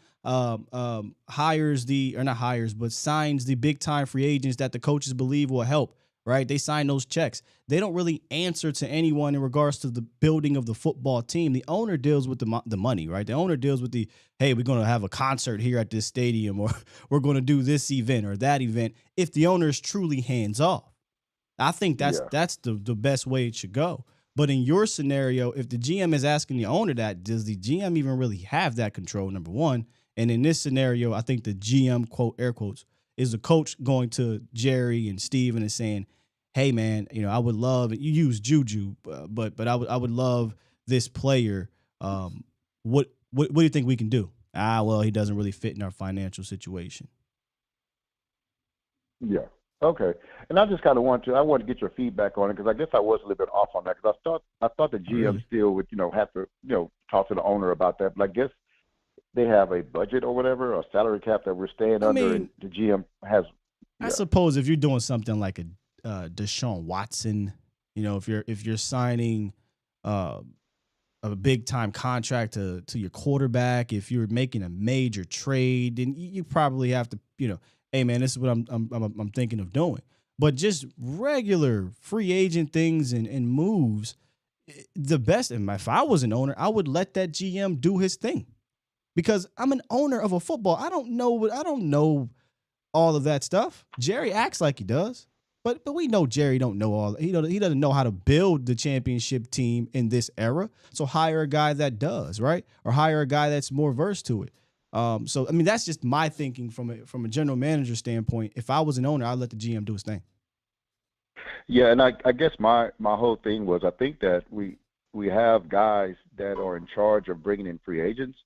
C: signs the big-time free agents that the coaches believe will help, right? They sign those checks. They don't really answer to anyone in regards to the building of the football team. The owner deals with the money, right? The owner deals with hey, we're going to have a concert here at this stadium, or we're going to do this event or that event, if the owner is truly hands-off. I think that's the best way it should go. But in your scenario, if the GM is asking the owner that, does the GM even really have that control, number one? And in this scenario, I think the GM, quote, air quotes, is the coach going to Jerry and Steven and saying, hey, man, I would love, you use Juju, but I would love this player. What do you think we can do? Well, he doesn't really fit in our financial situation.
F: Yeah. Okay. And I just kind of want to get your feedback on it, because I guess I was a little bit off on that, because I thought the GM still would, have to, talk to the owner about that. But I guess they have a budget or whatever, a salary cap that we're staying under, and the GM has.
C: I suppose if you're doing something like a Deshaun Watson, if you're signing a big time contract to your quarterback, if you're making a major trade, then you probably have to, hey man, this is what I'm thinking of doing. But just regular free agent things and moves, the best. And if I was an owner, I would let that GM do his thing. Because I'm an owner of a football. I don't know all of that stuff. Jerry acts like he does, But we know Jerry don't know all. He doesn't know how to build the championship team in this era. So hire a guy that does, right? Or hire a guy that's more versed to it. So I mean, that's just my thinking from a general manager standpoint. If I was an owner, I'd let the GM do his thing.
F: Yeah, and I guess my whole thing was I think that we have guys that are in charge of bringing in free agents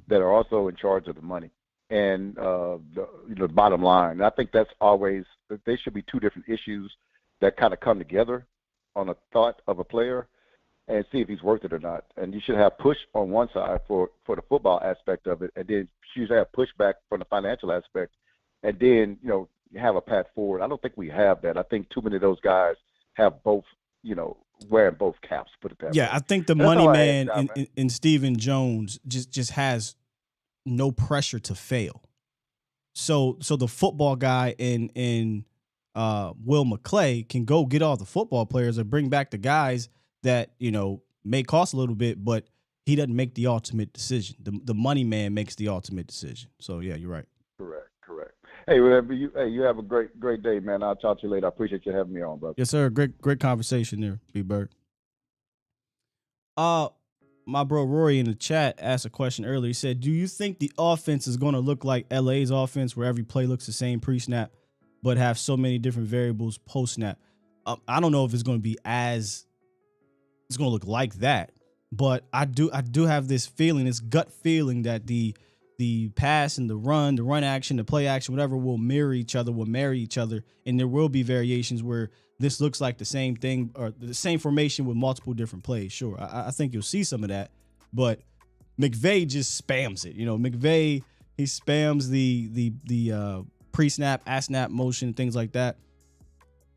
F: that are also in charge of the money and the bottom line. I think that's always – they should be two different issues that kind of come together on a thought of a player and see if he's worth it or not. And you should have push on one side for the football aspect of it, and then you should have pushback from the financial aspect, and then, have a path forward. I don't think we have that. I think too many of those guys have both, wearing both caps, put it that way.
C: Yeah, I think the money man in Stephen Jones just has no pressure to fail. So the football guy in Will McClay can go get all the football players or bring back the guys that, may cost a little bit, but he doesn't make the ultimate decision. The money man makes the ultimate decision. So, yeah, you're right.
F: Correct. Hey, you have a great day, man. I'll talk to you later. I appreciate you having me on, brother.
C: Yes, sir. Great conversation there, B-Bird. My bro Rory in the chat asked a question earlier. He said, do you think the offense is going to look like LA's offense where every play looks the same pre-snap but have so many different variables post-snap? I don't know if it's going to be it's going to look like that, but I do have this feeling, this gut feeling that the pass and the run action, the play action, whatever will mirror each other, will marry each other, and there will be variations where this looks like the same thing or the same formation with multiple different plays. Sure, I think you'll see some of that, but McVay just spams it. McVay, he spams the pre-snap, at-snap motion, things like that.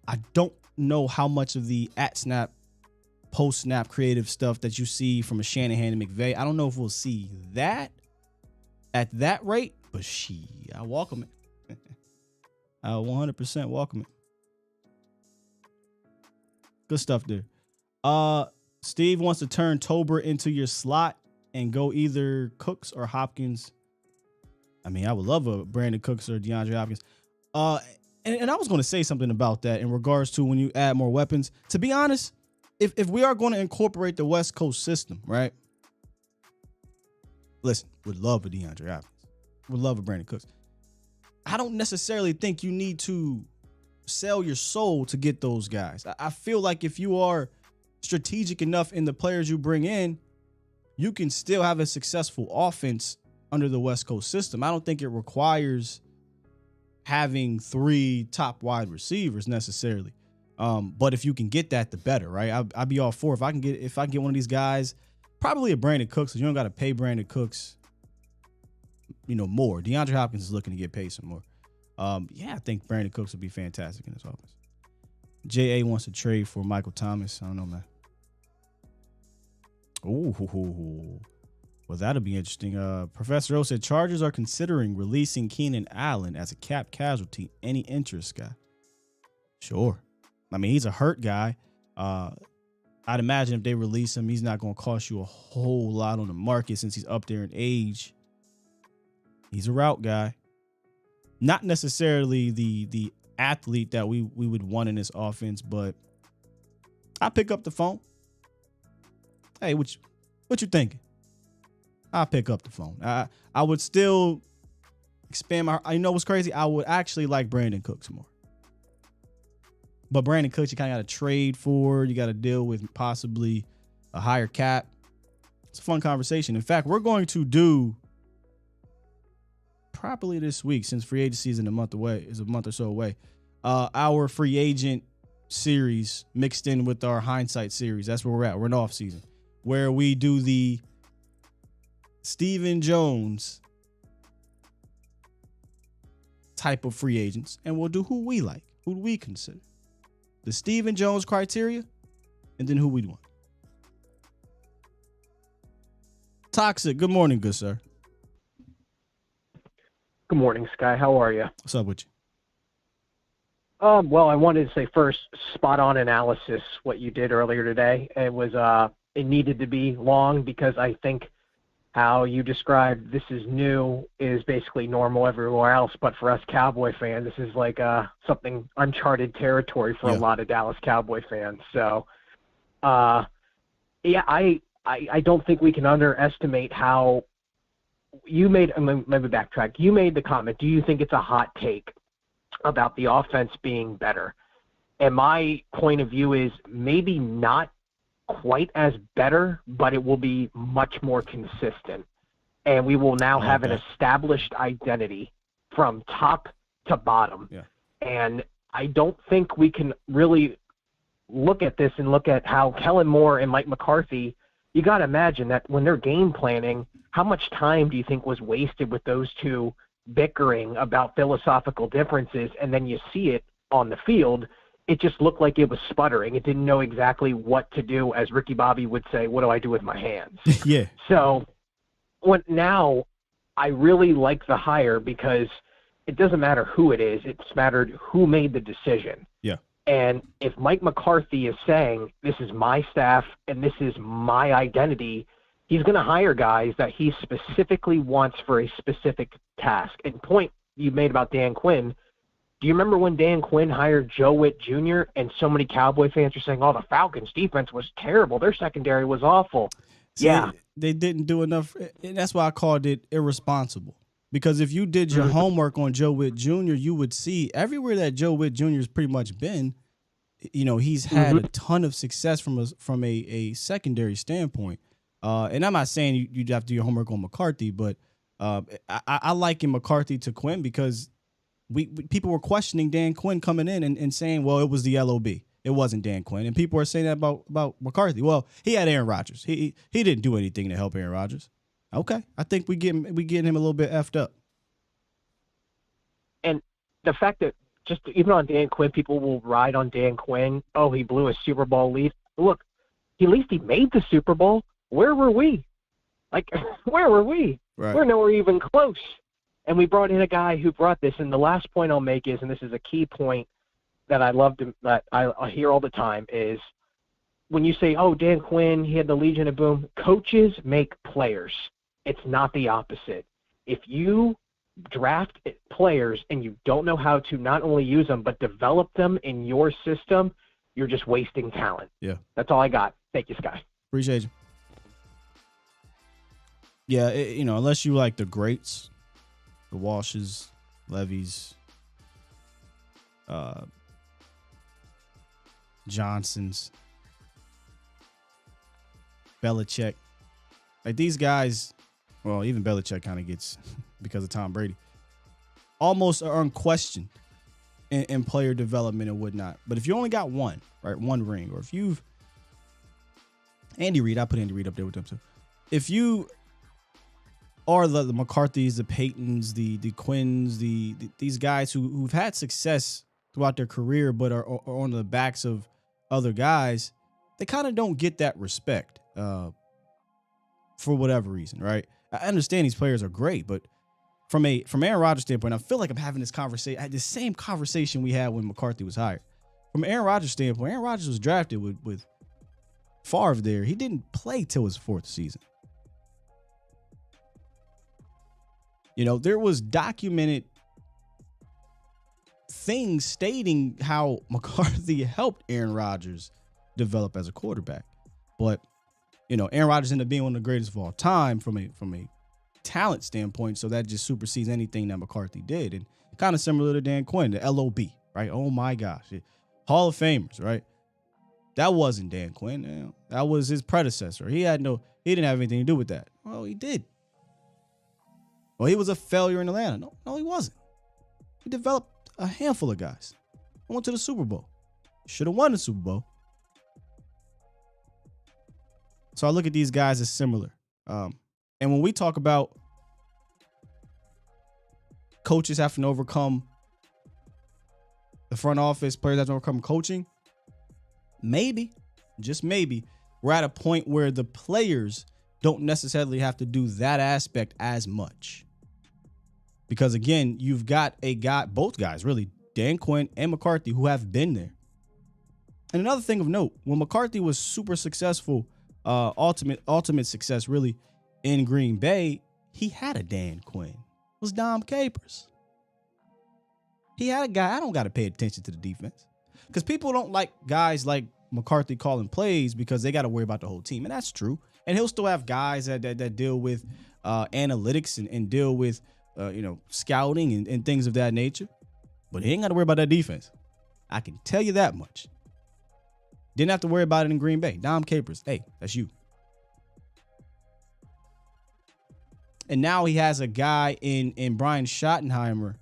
C: I don't know how much of the at-snap, post-snap creative stuff that you see from a Shanahan and McVay. I don't know if we'll see that at that rate, but I welcome it. I 100% welcome it. Good stuff there. Steve wants to turn Tober into your slot and go either Cooks or Hopkins. I mean, I would love a Brandon Cooks or DeAndre Hopkins. And I was going to say something about that in regards to when you add more weapons. To be honest, if we are going to incorporate the West Coast system, right? Listen, would love a DeAndre Hopkins. Would love a Brandon Cooks. I don't necessarily think you need to sell your soul to get those guys. I feel like if you are strategic enough in the players you bring in, you can still have a successful offense under the West Coast system. I don't think it requires having 3 top wide receivers necessarily. But if you can get that, the better, right? I'd be all for if I can get one of these guys, probably a Brandon Cooks, so you don't got to pay Brandon Cooks, more. DeAndre Hopkins is looking to get paid some more. I think Brandon Cooks would be fantastic in this offense. J.A. wants to trade for Michael Thomas. I don't know, man. Ooh. Well, that'll be interesting. Professor O said Chargers are considering releasing Keenan Allen as a cap casualty. Any interest, guy? Sure. I mean, he's a hurt guy. I'd imagine if they release him, he's not going to cost you a whole lot on the market since he's up there in age. He's a route guy. Not necessarily the athlete that we would want in this offense, but I pick up the phone. Hey, what you thinking? I'll pick up the phone. I would still expand my. You know what's crazy? I would actually like Brandon Cooks more. But Brandon Cooks, you kind of got to trade for. You got to deal with possibly a higher cap. It's a fun conversation. In fact, we're going to do probably this week, since free agency is a month or so away, our free agent series mixed in with our hindsight series. That's where we're at. We're in off season, where we do the Stephen Jones type of free agents, and we'll do who we like, who do we consider the Stephen Jones criteria, and then who we want. Toxic, good morning, good sir.
G: Good morning, Sky. How are you?
C: What's up with you?
G: Well, I wanted to say first, spot on analysis, what you did earlier today. It was, it needed to be long because I think how you described this is new is basically normal everywhere else, but for us Cowboy fans, this is like something uncharted territory for a lot of Dallas Cowboy fans. So, yeah, I don't think we can underestimate how you made. Maybe backtrack. You made the comment. Do you think it's a hot take about the offense being better? And my point of view is maybe not quite as better, but it will be much more consistent. And we will now have an established identity from top to bottom. Yeah. And I don't think we can really look at this and look at how Kellen Moore and Mike McCarthy, you got to imagine that when they're game planning, how much time do you think was wasted with those two bickering about philosophical differences? And then you see it on the field. It just looked like it was sputtering. It didn't know exactly what to do. As Ricky Bobby would say, what do I do with my hands?
C: Yeah.
G: So now I really like the hire because it doesn't matter who it is. It's mattered who made the decision.
C: Yeah.
G: And if Mike McCarthy is saying, this is my staff and this is my identity, he's going to hire guys that he specifically wants for a specific task. And point you made about Dan Quinn, do you remember when Dan Quinn hired Joe Witt Jr. and so many Cowboy fans are saying, oh, the Falcons' defense was terrible. Their secondary was awful.
C: See, yeah. They didn't do enough. And that's why I called it irresponsible. Because if you did your homework on Joe Witt Jr., you would see everywhere that Joe Witt Jr. has pretty much been, you know, he's had a ton of success from a secondary standpoint. And I'm not saying you'd have to do your homework on McCarthy, but I liken McCarthy to Quinn because people were questioning Dan Quinn coming in and saying, well, it was the LOB. It wasn't Dan Quinn. And people are saying that about McCarthy. Well, he had Aaron Rodgers. He didn't do anything to help Aaron Rodgers. Okay. I think we getting him a little bit effed up.
G: And the fact that just even on Dan Quinn, people will ride on Dan Quinn. Oh, he blew a Super Bowl lead. Look, at least he made the Super Bowl. Where were we? Like, where were we?
C: Right.
G: We're nowhere even close. And we brought in a guy who brought this. And the last point I'll make is, and this is a key point that that I hear all the time, is when you say, oh, Dan Quinn, he had the Legion of Boom. Coaches make players. It's not the opposite. If you draft players and you don't know how to not only use them but develop them in your system, you're just wasting talent.
C: Yeah.
G: That's all I got. Thank you, Sky.
C: Appreciate you. Yeah, unless you like the greats, the Walshes, Levies, Johnsons, Belichick, like these guys, well, even Belichick kind of gets, because of Tom Brady, almost are unquestioned in player development and whatnot. But if you only got one, right, one ring, or if you've Andy Reid, I put Andy Reid up there with them too. If you are the McCarthys, the Paytons, the Quinns, these guys who've had success throughout their career, but are on the backs of other guys, they kind of don't get that respect for whatever reason, right? I understand these players are great, but from Aaron Rodgers' standpoint, I feel like I'm having this conversation. I had the same conversation we had when McCarthy was hired. From Aaron Rodgers' standpoint, Aaron Rodgers was drafted with Favre there. He didn't play till his fourth season. You know, there was documented things stating how McCarthy helped Aaron Rodgers develop as a quarterback. But, you know, Aaron Rodgers ended up being one of the greatest of all time from a talent standpoint, so that just supersedes anything that McCarthy did. And kind of similar to Dan Quinn, the LOB, right? Oh, my gosh. Hall of Famers, right? That wasn't Dan Quinn. That was his predecessor. He didn't have anything to do with that. Well, he did. Well, he was a failure in Atlanta. No, he wasn't. He developed a handful of guys. I went to the Super Bowl. Should have won the Super Bowl. So I look at these guys as similar. And when we talk about coaches having to overcome the front office, players having to overcome coaching, maybe, just maybe, we're at a point where the players don't necessarily have to do that aspect as much. Because again, you've got both guys, really, Dan Quinn and McCarthy, who have been there. And another thing of note, when McCarthy was super successful, ultimate success, really, in Green Bay, he had a Dan Quinn. It was Dom Capers. He had a guy. I don't got to pay attention to the defense because people don't like guys like McCarthy calling plays because they got to worry about the whole team. And that's true. And he'll still have guys that deal with analytics and deal with, scouting and things of that nature. But he ain't got to worry about that defense. I can tell you that much. Didn't have to worry about it in Green Bay. Dom Capers, hey, that's you. And now he has a guy in Brian Schottenheimer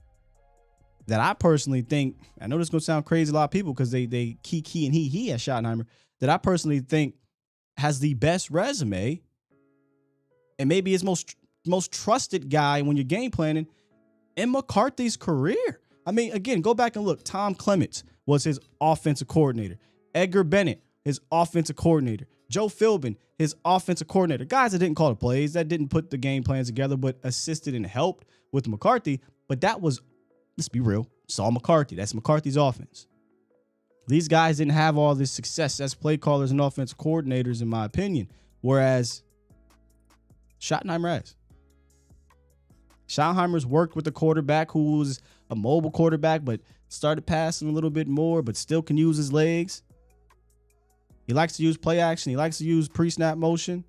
C: that I personally think, I know this is going to sound crazy to a lot of people because they key and he at Schottenheimer, that I personally think has the best resume and maybe his most trusted guy when you're game planning in McCarthy's career. I mean, again, go back and look. Tom Clements was his offensive coordinator. Edgar Bennett, his offensive coordinator. Joe Philbin, his offensive coordinator. Guys that didn't call the plays, that didn't put the game plans together, but assisted and helped with McCarthy. But that was, let's be real, Saul McCarthy. That's McCarthy's offense. These guys didn't have all this success as play callers and offensive coordinators, in my opinion, whereas Schottenheimer has. Schottenheimer's worked with a quarterback who was a mobile quarterback, but started passing a little bit more, but still can use his legs. He likes to use play action. He likes to use pre-snap motion.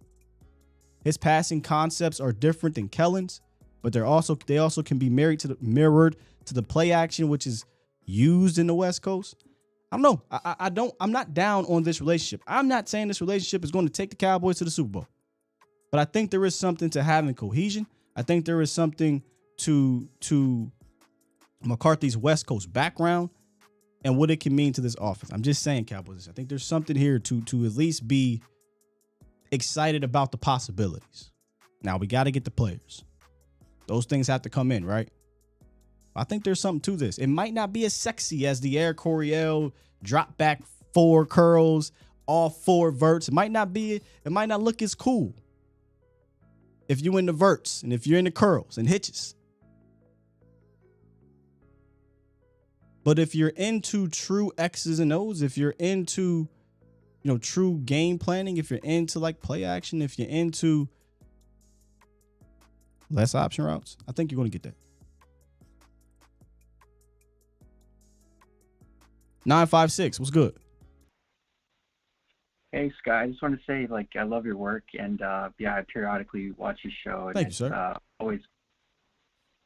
C: His passing concepts are different than Kellen's, but they also can be mirrored to the play action, which is used in the West Coast. I don't know. I'm not down on this relationship. I'm not saying this relationship is going to take the Cowboys to the Super Bowl, but I think there is something to having cohesion. I think there is something to McCarthy's West Coast background and what it can mean to this offense. I'm just saying, Cowboys. I think there's something here to at least be excited about the possibilities. Now, we got to get the players. Those things have to come in, right? I think there's something to this. It might not be as sexy as the Air Coryell drop back 4 curls, all 4 verts. It might not look as cool if you're in the verts and if you're in the curls and hitches. But if you're into true X's and O's, if you're into, true game planning, if you're into like play action, if you're into less option routes, I think you're going to get that. 956, what's good?
H: Hey, Scott. I just want to say, I love your work, and I periodically watch your show. And
C: Thank you, sir.
H: Always.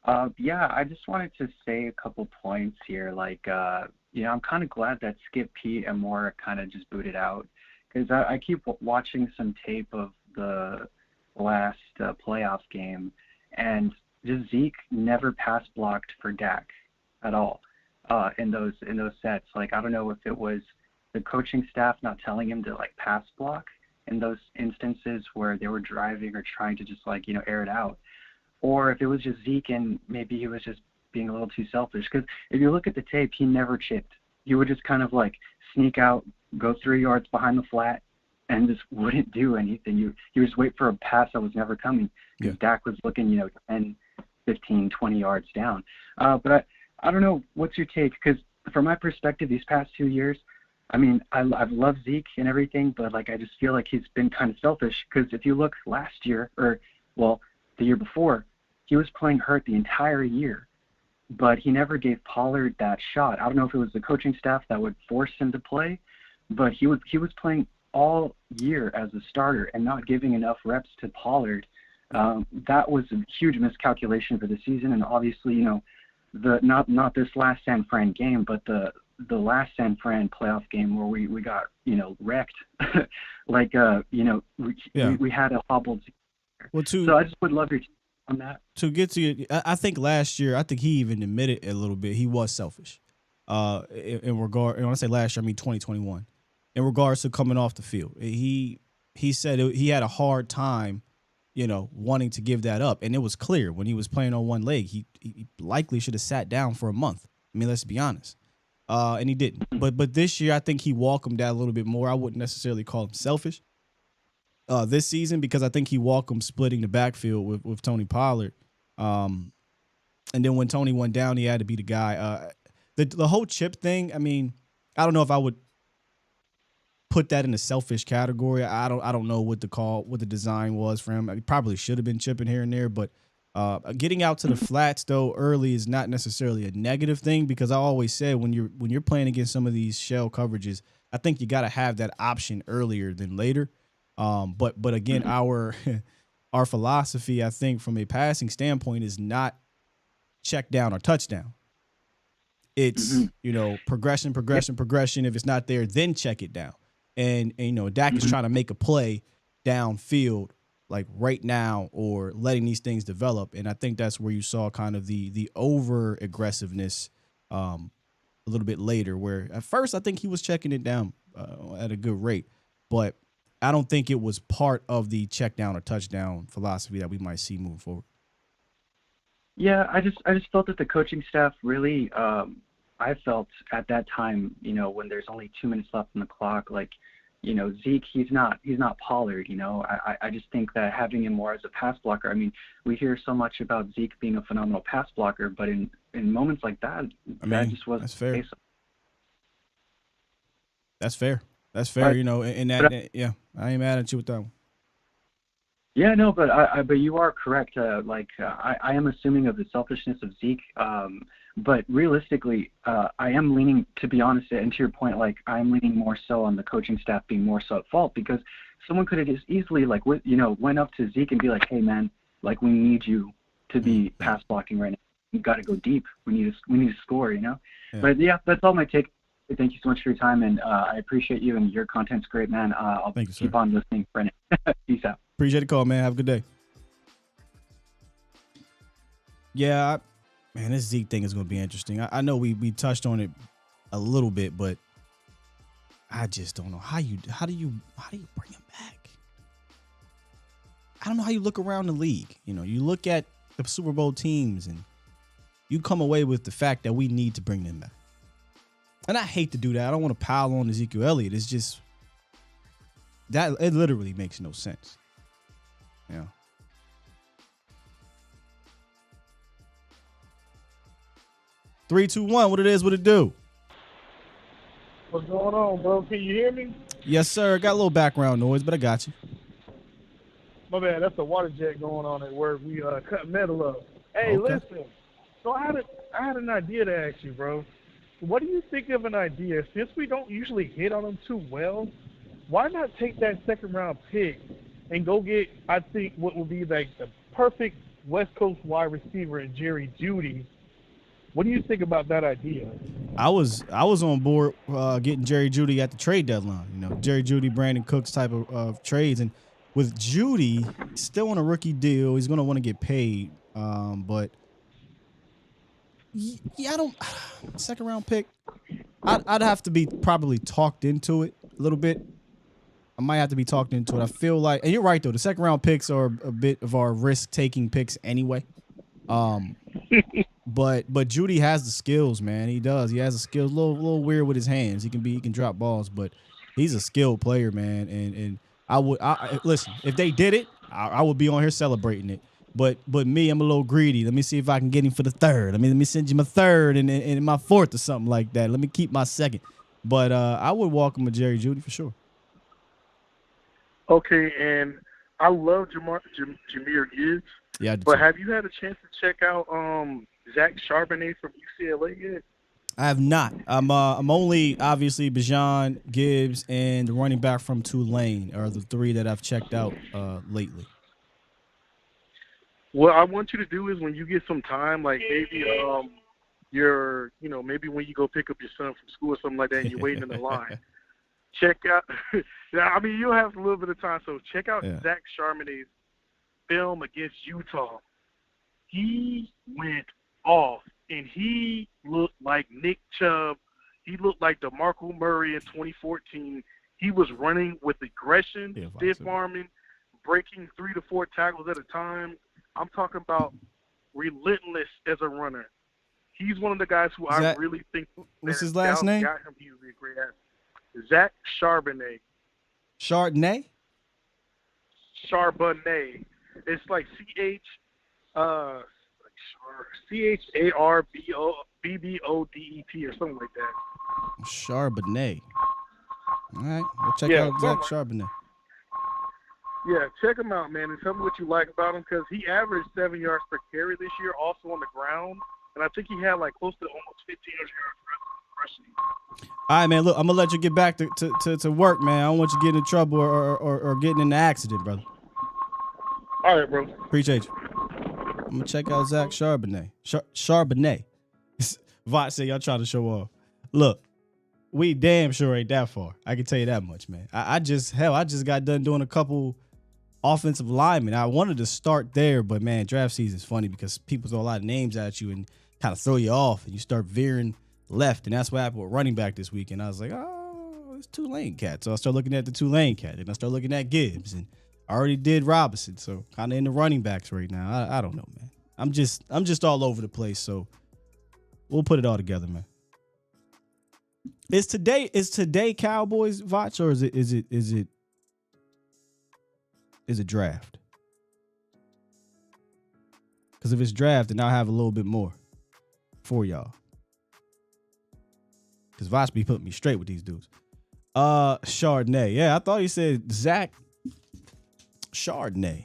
H: I just wanted to say a couple points here. I'm kind of glad that Skip Pete and Moore kind of just booted out, because I keep watching some tape of the last playoff game, and just Zeke never pass blocked for Dak at all in those sets. I don't know if it was the coaching staff not telling him to pass block in those instances where they were driving or trying to just air it out, or if it was just Zeke and maybe he was just being a little too selfish. Because if you look at the tape, he never chipped. He would just kind of sneak out, go 3 yards behind the flat, and just wouldn't do anything. He was wait for a pass that was never coming because Dak was looking 10, 15, 20 yards down. But I don't know, what's your take? Because from my perspective, these past 2 years, I've loved Zeke and everything, but I just feel like he's been kind of selfish. Because if you look last year, the year before, he was playing hurt the entire year, but he never gave Pollard that shot. I don't know if it was the coaching staff that would force him to play, but he was playing all year as a starter and not giving enough reps to Pollard. That was a huge miscalculation for the season, and obviously, not this last San Fran game, but the last San Fran playoff game where we got wrecked. We had a hobbled. So I just would love your take on that.
C: To get to you, I think last year, I think he even admitted a little bit he was selfish. In regard, and when I say last year, I mean 2021. In regards to coming off the field, he said he had a hard time, wanting to give that up, and it was clear when he was playing on one leg. He likely should have sat down for a month. I mean, let's be honest. And he didn't. But this year, I think he welcomed that a little bit more. I wouldn't necessarily call him selfish this season, because I think he welcomed splitting the backfield with Tony Pollard. And then when Tony went down, he had to be the guy. The whole chip thing, I mean, I don't know if I would put that in the selfish category. I don't know what the design was for him. He probably should have been chipping here and there, but getting out to the flats though early is not necessarily a negative thing, because I always said when you're playing against some of these shell coverages, I think you got to have that option earlier than later. But again, our philosophy, I think, from a passing standpoint, is not check down or touchdown. It's progression. If it's not there, then check it down. And Dak is trying to make a play downfield, like right now, or letting these things develop. And I think that's where you saw kind of the over aggressiveness a little bit later, where at first I think he was checking it down at a good rate, but I don't think it was part of the check down or touchdown philosophy that we might see moving forward.
H: Yeah, I just felt that the coaching staff really, I felt at that time, when there's only 2 minutes left on the clock, like, Zeke, he's not Pollard, I just think that having him more as a pass blocker, I mean, we hear so much about Zeke being a phenomenal pass blocker, but in moments like that, that just wasn't the case.
C: That's fair. That's fair. Yeah, I ain't mad at you with that one.
H: Yeah, no, but you are correct. I am assuming of the selfishness of Zeke, but realistically, I am leaning, to be honest, and to your point, like I'm leaning more so on the coaching staff being more so at fault, because someone could have just easily went up to Zeke and be like, hey man, like we need you to be pass blocking right now. You got to go deep. We need to score, Yeah. But yeah, that's all my take. Thank you so much for your time, and I appreciate you, and your content's great, man. I'll keep on listening, Brennan. Peace out.
C: Appreciate the call, man. Have a good day. Yeah, this Zeke thing is going to be interesting. I know we touched on it a little bit, but I just don't know how do you bring him back? I don't know how you look around the league. You look at the Super Bowl teams and you come away with the fact that we need to bring them back. And I hate to do that. I don't want to pile on Ezekiel Elliott. It's just that it literally makes no sense. Yeah. Three, two, one. What it is, what it do?
I: What's going on, bro? Can you hear me?
C: Yes, sir. Got a little background noise, but I got you.
I: My bad. That's the water jet going on at work. We cut metal up. Hey,
C: Okay.
I: Listen. So I had an idea to ask you, bro. What do you think of an idea? Since we don't usually hit on them too well, why not take that second round pick and go get, I think, what would be like the perfect West Coast wide receiver in Jerry Jeudy? What do you think about that idea?
C: I was on board getting Jerry Jeudy at the trade deadline. Jerry Jeudy, Brandon Cooks type of trades. And with Jeudy, still on a rookie deal, he's going to want to get paid. But yeah, second round pick, I'd have to be probably talked into it a little bit. I might have to be talked into it. I feel like, and you're right though, the second round picks are a bit of our risk taking picks anyway. But Jeudy has the skills, man. He does. He has the skills. A little weird with his hands. He can drop balls, but he's a skilled player, man. And I listen, if they did it, I would be on here celebrating it. But me, I'm a little greedy. Let me see if I can get him for the third. Let me send you my third and my fourth or something like that. Let me keep my second. But I would welcome a Jerry Jeudy for sure.
I: Okay, and I love Jahmyr Gibbs.
C: Yeah,
I: but have you had a chance to check out Zach Charbonnet from UCLA yet?
C: I have not. I'm only obviously Bijan, Gibbs, and the running back from Tulane are the three that I've checked out lately.
I: What I want you to do is when you get some time, like maybe maybe when you go pick up your son from school or something like that and you're waiting in the line, check out I mean, you'll have a little bit of time, so check out Zach Charbonnet's film against Utah. He went off, and he looked like Nick Chubb. He looked like DeMarco Murray in 2014. He was running with aggression, stiff-arming, breaking 3 to 4 tackles at a time. I'm talking about relentless as a runner. He's one of the guys who I really think.
C: What's his last name?
I: Got him. He would be a great athlete. Zach Charbonnet.
C: Chardonnay?
I: Charbonnet. It's like CHARBBODET or something like that.
C: Charbonnet. All right, we'll check out Zach Charbonnet.
I: Yeah, check him out, man, and tell me what you like about him, because he averaged 7 yards per carry this year, also on the ground, and I think he had like close to almost 1,500 yards rushing.
C: All right, man. Look, I'm gonna let you get back to work, man. I don't want you getting in trouble or getting in an accident, brother.
I: All right, bro.
C: Appreciate you. I'm gonna check out Zach Charbonnet. Charbonnet. Vot said y'all trying to show off. Look, we damn sure ain't that far. I can tell you that much, man. I just got done doing a couple offensive linemen. I wanted to start there, but man, draft season is funny because people throw a lot of names at you and kind of throw you off, and you start veering left, and that's what happened with running back this week. And I was like, oh, it's Tulane cat. So I started looking at the Tulane cat, and I started looking at Gibbs, and I already did Robinson. So kind of in the running backs right now. I don't know, man. I'm just all over the place. So we'll put it all together, man. Is today Cowboys Votch, or is it draft? Because if it's draft, then I'll have a little bit more for y'all. Because Votch be putting me straight with these dudes. Chardonnay. Yeah, I thought he said Zach Chardonnay.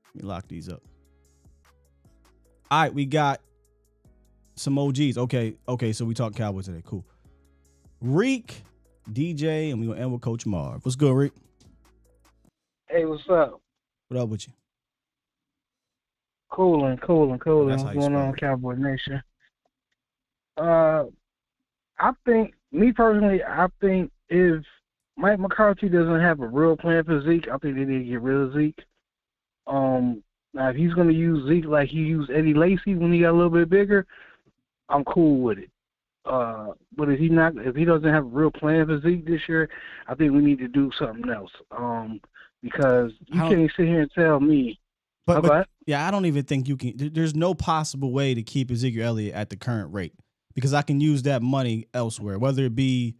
C: Let me lock these up. All right, we got some OGs. Okay, so we talk Cowboys today. Cool. Reek, DJ, and we're going to end with Coach Marv. What's good, Reek?
J: Hey, what's up?
C: What up with you?
J: Cooling. What's going on, Cowboy Nation? I think if Mike McCarthy doesn't have a real plan for Zeke, I think they need to get rid of Zeke. Now, if he's going to use Zeke like he used Eddie Lacy when he got a little bit bigger, I'm cool with it. But if he doesn't have a real plan for Zeke this year, I think we need to do something else. Because you can't sit here and tell me.
C: But yeah, I don't even think you can. There's no possible way to keep Ezekiel Elliott at the current rate, because I can use that money elsewhere, whether it be,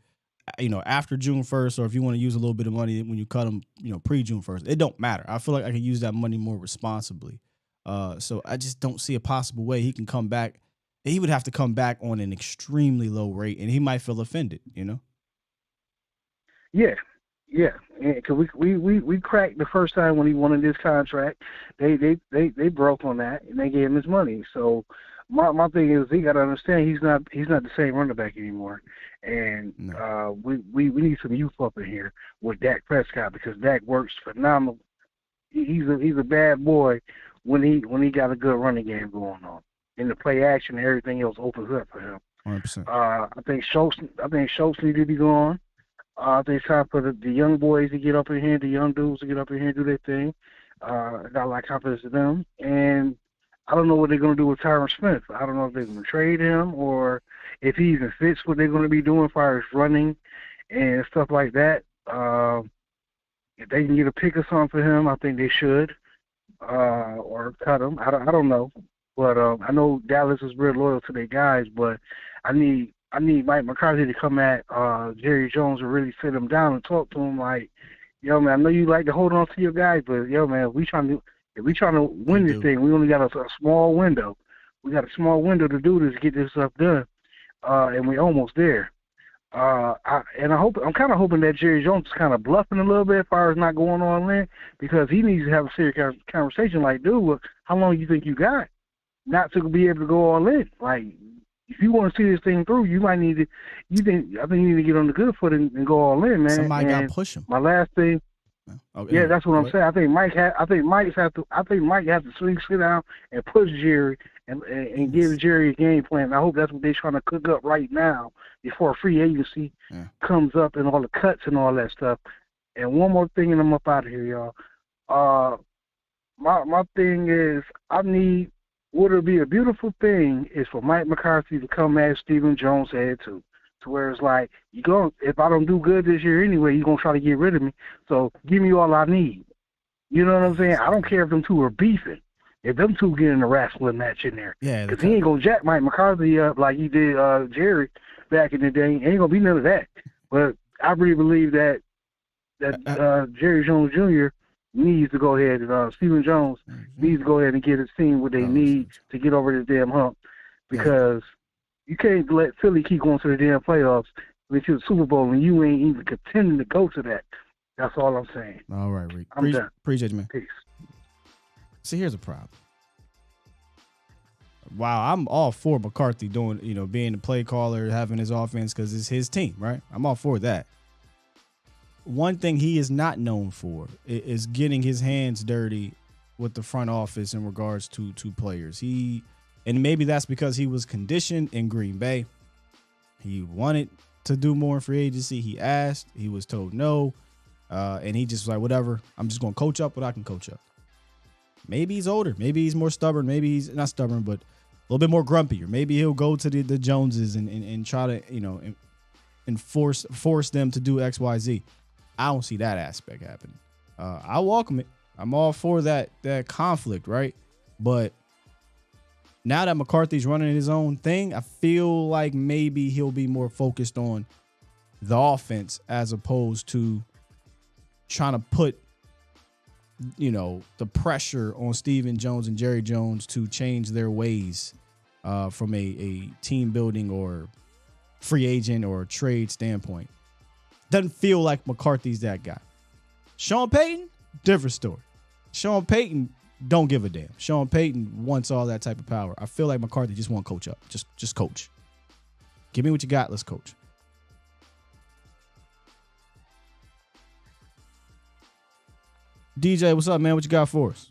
C: after June 1st, or if you want to use a little bit of money when you cut him, pre-June 1st. It don't matter. I feel like I can use that money more responsibly. So I just don't see a possible way he can come back. He would have to come back on an extremely low rate, and he might feel offended,
J: Yeah, because we cracked the first time when he wanted this contract. They broke on that, and they gave him his money. So my thing is, he got to understand he's not the same running back anymore, and we need some youth up in here with Dak Prescott, because Dak works phenomenal. He's a bad boy when he got a good running game going on. And the play action and everything else opens up for him.
C: 100%. I
J: think Schultz need to be gone. I think it's time for the young boys to get up in here, the young dudes to get up in here and do their thing. I got a lot of confidence in them. And I don't know what they're going to do with Tyron Smith. I don't know if they're going to trade him or if he even fits what they're going to be doing as far as running and stuff like that. If they can get a pick or something for him, I think they should, or cut him. I don't know. But I know Dallas is real loyal to their guys, but I need Mike McCarthy to come at Jerry Jones and really sit him down and talk to him like, yo, man, I know you like to hold on to your guys, but yo, man, if we trying to win this thing, we only got a small window. We got a small window to do this, get this stuff done, and we're almost there. I'm kind of hoping that Jerry Jones is kind of bluffing a little bit as far as not going all in, because he needs to have a serious conversation like, dude, how long you think you got not to be able to go all in? Like, if you want to see this thing through, you might need to. I think you need to get on the good foot and go all in, man.
C: Somebody got to push him.
J: My last thing.
C: Okay.
J: Yeah, that's what I'm saying. I think Mike has to sit down and push Jerry and give Jerry a game plan. I hope that's what they're trying to cook up right now before free agency comes up and all the cuts and all that stuff. And one more thing, and I'm up out of here, y'all. My thing is, what would be a beautiful thing is for Mike McCarthy to come at Stephen Jones' head too. To where it's like, if I don't do good this year anyway, you're going to try to get rid of me. So give me all I need. You know what I'm saying? I don't care if them two are beefing. If them two get in a wrestling match in there.
C: Yeah.
J: Because he ain't going to jack Mike McCarthy up like he did Jerry back in the day. Ain't going to be none of that. But I really believe that Jerry Jones Jr. needs to go ahead and Stephen Jones needs to go ahead and get his team what they need to get over this damn hump. Because you can't let Philly keep going to the damn playoffs to the Super Bowl and you ain't even contending to go to that. That's all I'm saying.
C: All right, Rick.
J: I'm done.
C: Appreciate you, man.
J: Peace.
C: See, here's a problem. Wow, I'm all for McCarthy doing, being the play caller, having his offense because it's his team, right? I'm all for that. One thing he is not known for is getting his hands dirty with the front office in regards to players. And maybe that's because he was conditioned in Green Bay. He wanted to do more in free agency. He asked. He was told no. And he just was like, whatever. I'm just going to coach up what I can coach up. Maybe he's older. Maybe he's more stubborn. Maybe he's not stubborn, but a little bit more grumpy. Or maybe he'll go to the Joneses and try to, and force them to do X, Y, Z. I don't see that aspect happening. I welcome it. I'm all for that conflict, right? But now that McCarthy's running his own thing, I feel like maybe he'll be more focused on the offense as opposed to trying to put, the pressure on Stephen Jones and Jerry Jones to change their ways from a team building or free agent or trade standpoint. Doesn't feel like McCarthy's that guy. Sean Payton, different story. Sean Payton don't give a damn. Sean Payton wants all that type of power. I feel like McCarthy just want to coach up. Just coach. Give me what you got. Let's coach. DJ, what's up, man? What you got for us?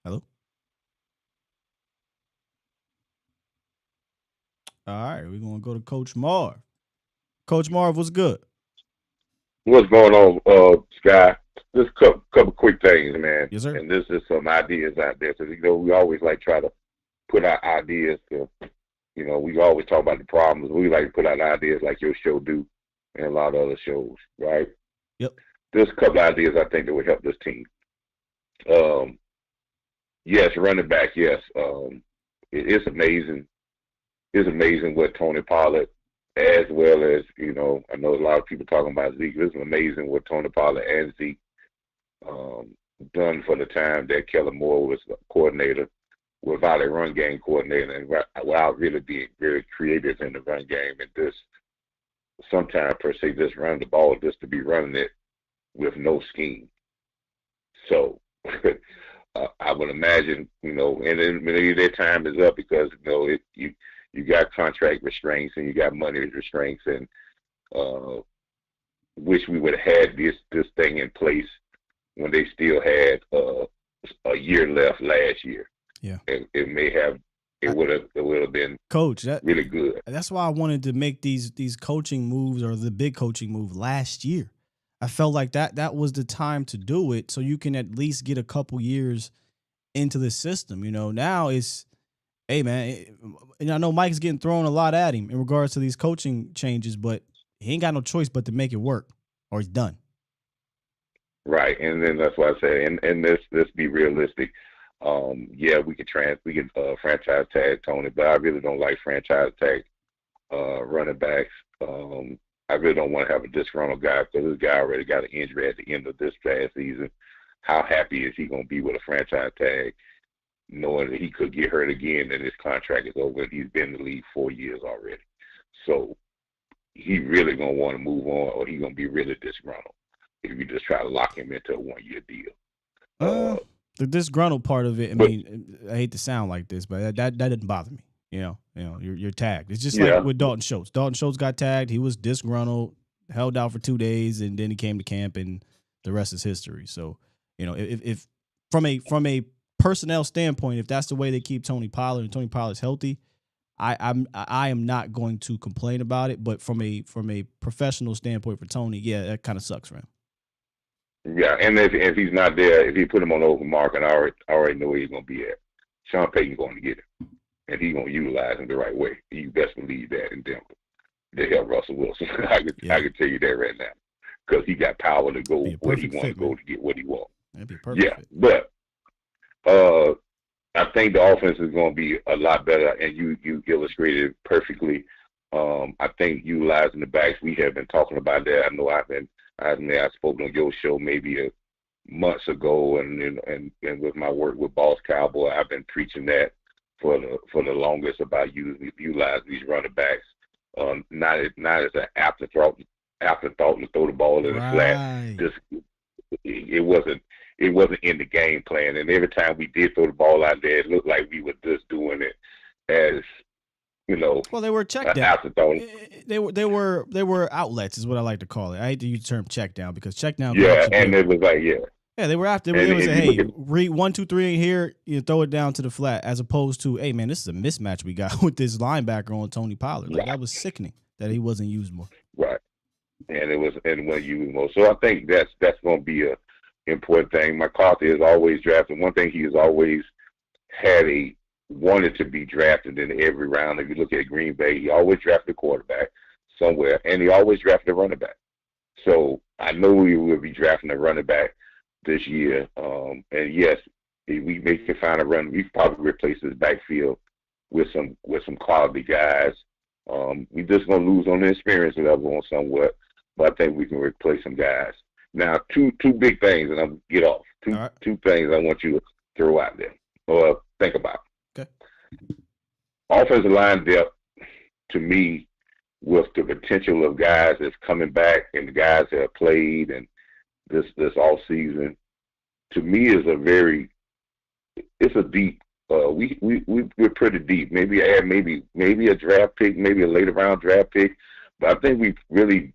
C: Hello? All right, we're going to go to Coach Marv. Coach Marv, what's good?
K: What's going on, Sky? Just a couple quick things, man.
C: Yes, sir.
K: And this is some ideas out there. So, we always like try to put out ideas to, we always talk about the problems. We like to put out ideas like your show do and a lot of other shows, right?
C: Yep.
K: There's a couple ideas I think that would help this team. Yes, running back, yes. It's amazing. It's amazing what Tony Pollard, as well as, I know a lot of people talking about Zeke. It's amazing what Tony Pollard and Zeke done for the time that Kellen Moore was coordinator, without a run game coordinator, and without really being very creative in the run game. And this, sometimes per se, just running the ball just to be running it with no scheme. So I would imagine, and then their time is up because, you got contract restraints and you got money restraints, and wish we would have had this thing in place when they still had a year left last year.
C: Yeah,
K: it would have been
C: Coach
K: really good.
C: That's why I wanted to make these coaching moves, or the big coaching move, last year. I felt like that was the time to do it, so you can at least get a couple years into the system. Now it's, hey man, and I know Mike's getting thrown a lot at him in regards to these coaching changes, but he ain't got no choice but to make it work, or he's done.
K: Right, and then that's why I say, and let's be realistic. Yeah, we could franchise tag Tony, but I really don't like franchise tag running backs. I really don't want to have a disgruntled guy, because this guy already got an injury at the end of this past season. How happy is he going to be with a franchise tag, knowing that he could get hurt again and his contract is over and he's been in the league 4 years already? So he really going to want to move on, or he's going to be really disgruntled if you just try to lock him into a 1 year deal.
C: The disgruntled part of it, I hate to sound like this, but that didn't bother me. You're tagged. It's just like with Dalton Schultz. Dalton Schultz got tagged. He was disgruntled, held out for 2 days, and then he came to camp, and the rest is history. So, if from a personnel standpoint, if that's the way they keep Tony Pollard and Tony Pollard's healthy, I am not going to complain about it. But from a professional standpoint for Tony, yeah, that kind of sucks for him.
K: Yeah, and if he's not there, if he put him on the open market, I already know where he's going to be at. Sean Payton's going to get him, and he's going to utilize him the right way. You best believe that in Denver. They help Russell Wilson. I can tell you that right now, because he got power to go where he wants to go to get what he wants.
C: That'd be perfect.
K: Yeah, but I think the offense is going to be a lot better, and you illustrated it perfectly. I think utilizing the backs, we have been talking about that. I know I spoke on your show maybe months ago, and with my work with Boss Cowboy, I've been preaching that for the longest about utilizing these running backs. Not as an afterthought to throw the ball in the flat. Just it wasn't in the game plan. And every time we did throw the ball out there, it looked like we were just doing it as,
C: well, they were check down.
K: Afterthought.
C: They were outlets, is what I like to call it. I hate to use the term check down because check down.
K: Yeah, and it was like
C: Yeah, they were after. They would say, "Hey, read 1, 2, 3 ain't here. You throw it down to the flat," as opposed to, "Hey, man, this is a mismatch we got with this linebacker on Tony Pollard." Like that was sickening that he wasn't used more.
K: Right, and when used more. So I think that's going to be a important thing. McCarthy has always drafted. One thing he has always wanted to be drafted in every round. If you look at Green Bay, he always drafted a quarterback somewhere, and he always drafted a running back. So I know he will be drafting a running back this year. And yes, if we can find a run, we probably replace his backfield with some quality guys. We just gonna lose on the experience level on somewhat, but I think we can replace some guys. Now, two big things, and I'll get off. Two things I want you to throw out there or think about.
C: Okay.
K: Offensive line depth, to me, with the potential of guys that's coming back and the guys that have played and this off season, to me is it's a deep. We're pretty deep. Maybe a draft pick, maybe a later round draft pick, but I think we're really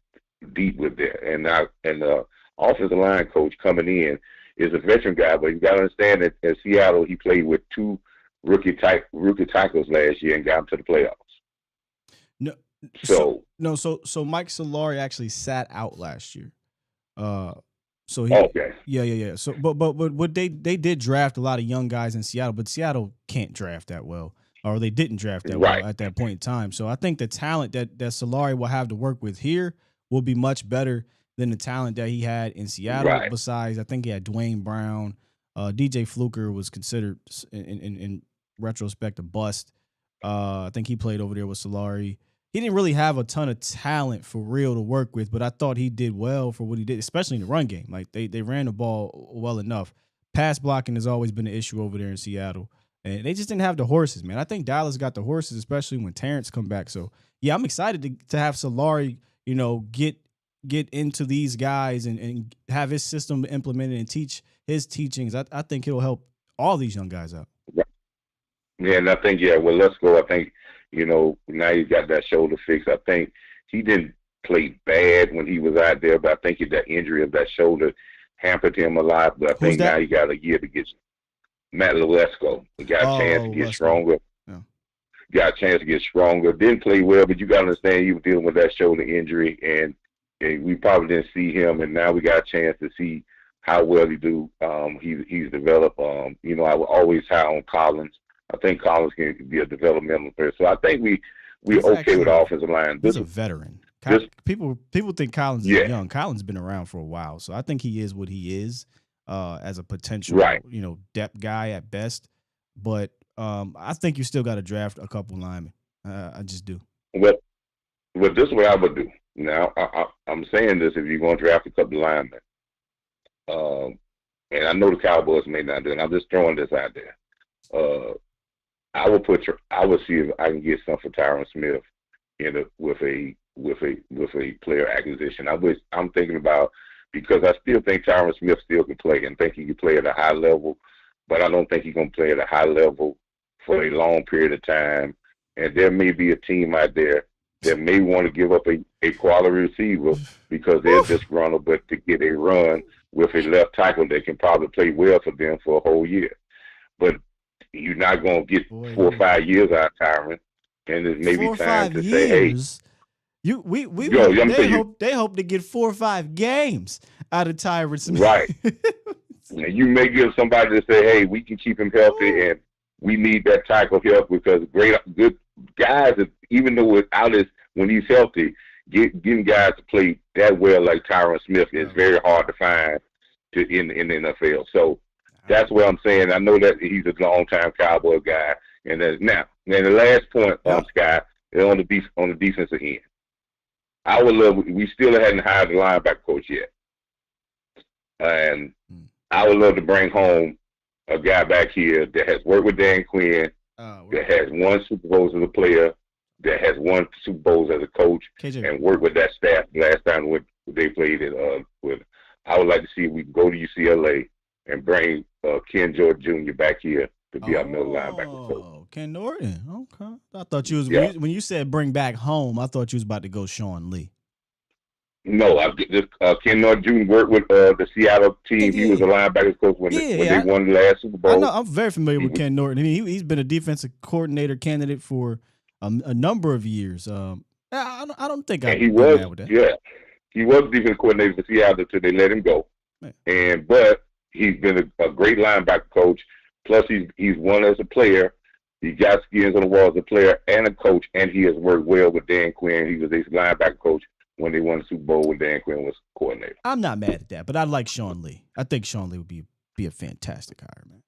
K: deep with that. And the offensive line coach coming in is a veteran guy, but you got to understand that in Seattle he played with 2 rookie tackles last year and got him to the playoffs.
C: So Mike Solari actually sat out last year. So he,
K: okay.
C: Yeah. So, but what they did draft a lot of young guys in Seattle, but Seattle can't draft that well, or they didn't draft that well at that point in time. So I think the talent that Solari will have to work with here will be much better than the talent that he had in Seattle.
K: Right.
C: Besides, I think he had Dwayne Brown, DJ Fluker was considered in retrospect a bust. I think he played over there with Solari. He didn't really have a ton of talent for real to work with, but I thought he did well for what he did, especially in the run game. Like they ran the ball well enough. Pass blocking has always been an issue over there in Seattle, and they just didn't have the horses, man. I think Dallas got the horses, especially when Terrence come back. So yeah, I'm excited to have Solari, get into these guys and have his system implemented and teach his teachings. I think it'll help all these young guys out.
K: Yeah, and I think well, let's go. I think. Now he's got that shoulder fixed. I think he didn't play bad when he was out there, but I think that injury of that shoulder hampered him a lot. But I think now he got a year to get Matt Lesko. He got a chance to get stronger.
C: Yeah.
K: Got a chance to get stronger. Didn't play well, but you got to understand he was dealing with that shoulder injury, and we probably didn't see him. And now we got a chance to see how well he do. He's developed. I was always high on Collins. I think Collins can be a developmental player. So I think we're okay with the offensive line.
C: He's a veteran. People think Collins is young. Collins been around for a while, so I think he is what he is as a potential, depth guy at best. But I think you still got to draft a couple linemen. I just do.
K: Well, this is what I would do. Now, I'm saying this if you're going to draft a couple linemen, and I know the Cowboys may not do it. I'm just throwing this out there. I would see if I can get some for Tyron Smith with a player acquisition. I'm thinking about, because I still think Tyron Smith still can play and think he can play at a high level, but I don't think he's going to play at a high level for a long period of time. And there may be a team out there that may want to give up a quality receiver because they're disgruntled, but to get a run with a left tackle that can probably play well for them for a whole year. But you're not going to get 4 or 5 years out of Tyron, and it's maybe time to say, "Hey,
C: they hope to get 4 or 5 games out of Tyron Smith."
K: Right. And you may give somebody to say, "Hey, we can keep him healthy, and we need that tackle help because good guys, even though when he's healthy, getting guys to play that well like Tyron Smith is very hard to find in the NFL." So. That's what I'm saying. I know that he's a long-time Cowboy guy. And now the last point, Scott, is on the defensive end. We still hadn't hired the linebacker coach yet. And I would love to bring home a guy back here that has worked with Dan Quinn, that has won Super Bowls as a player, that has won Super Bowls as a coach, and worked with that staff last time when they played with. I would like to see if we can go to UCLA and bring Ken George Jr. back here to be our middle linebacker coach.
C: Ken Norton. Okay. I thought you was when you said bring back home, I thought you was about to go Sean Lee.
K: No, Ken Norton Jr. worked with the Seattle team. He was a linebackers coach when they won the last Super Bowl.
C: I know, I'm very familiar with Ken Norton. I mean, he's been a defensive coordinator candidate for a number of years. I don't think I'd be mad with that.
K: Yeah, he was defensive coordinator for Seattle until they let him go. But he's been a great linebacker coach. Plus, he's won as a player. He got skins on the wall as a player and a coach, and he has worked well with Dan Quinn. He was a linebacker coach when they won the Super Bowl when Dan Quinn was coordinator.
C: I'm not mad at that, but I like Sean Lee. I think Sean Lee would be a fantastic hire, man.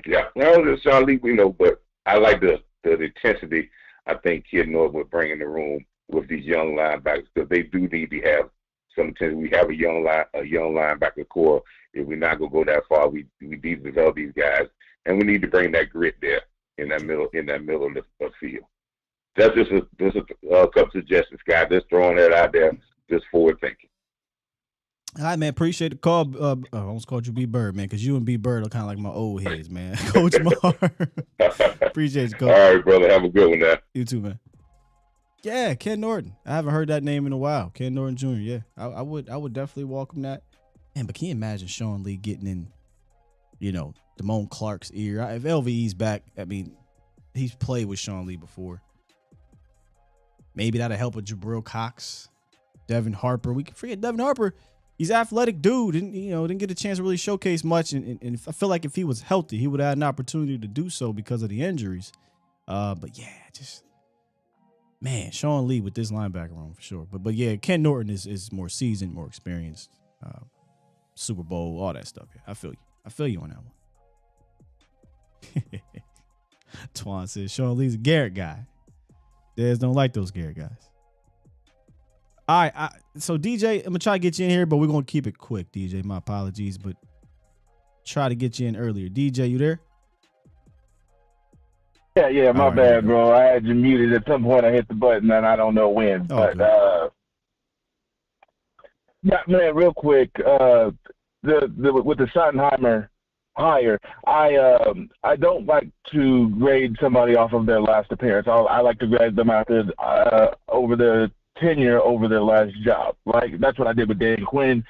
K: Yeah, no, Sean Lee, but I like the intensity I think Ken Norton would bring in the room with these young linebackers, because they do need to have some intensity. We have a young linebacker core. If we're not gonna go that far, we need to develop these guys, and we need to bring that grit there in that middle of the field. That's just a couple suggestions, guys. Just throwing that out there, just forward thinking.
C: All right, man. Appreciate the call. I almost called you B Bird, man, because you and B Bird are kind of like my old heads, man. Coach Mar. Appreciate you, Coach.
K: All right, brother. Have a good one now.
C: You too, man. Yeah, Ken Norton. I haven't heard that name in a while. Ken Norton Jr. Yeah, I would definitely welcome that. Man, but can you imagine Sean Lee getting in, Damone Clark's ear? If LVE's back, I mean, he's played with Sean Lee before. Maybe that'll help with Jabril Cox, Devin Harper. We can forget Devin Harper. He's an athletic dude, and didn't get a chance to really showcase much. And I feel like if he was healthy, he would have had an opportunity to do so because of the injuries. But yeah, Sean Lee with this linebacker room for sure. But yeah, Ken Norton is more seasoned, more experienced. Super Bowl, all that stuff. Yeah, I feel you. I feel you on that one. Twan says Sean Lee's a Garrett guy. Dez don't like those Garrett guys. All right, so DJ, I'm gonna try to get you in here, but we're gonna keep it quick, DJ. My apologies, but try to get you in earlier. DJ, you there?
L: Yeah, my bad, bro. I had you muted at some point. I hit the button, and I don't know when. But yeah, man, real quick, with the Schottenheimer hire, I don't like to grade somebody off of their last appearance. I like to grade them over their tenure over their last job. Like, that's what I did with Dan Quinn.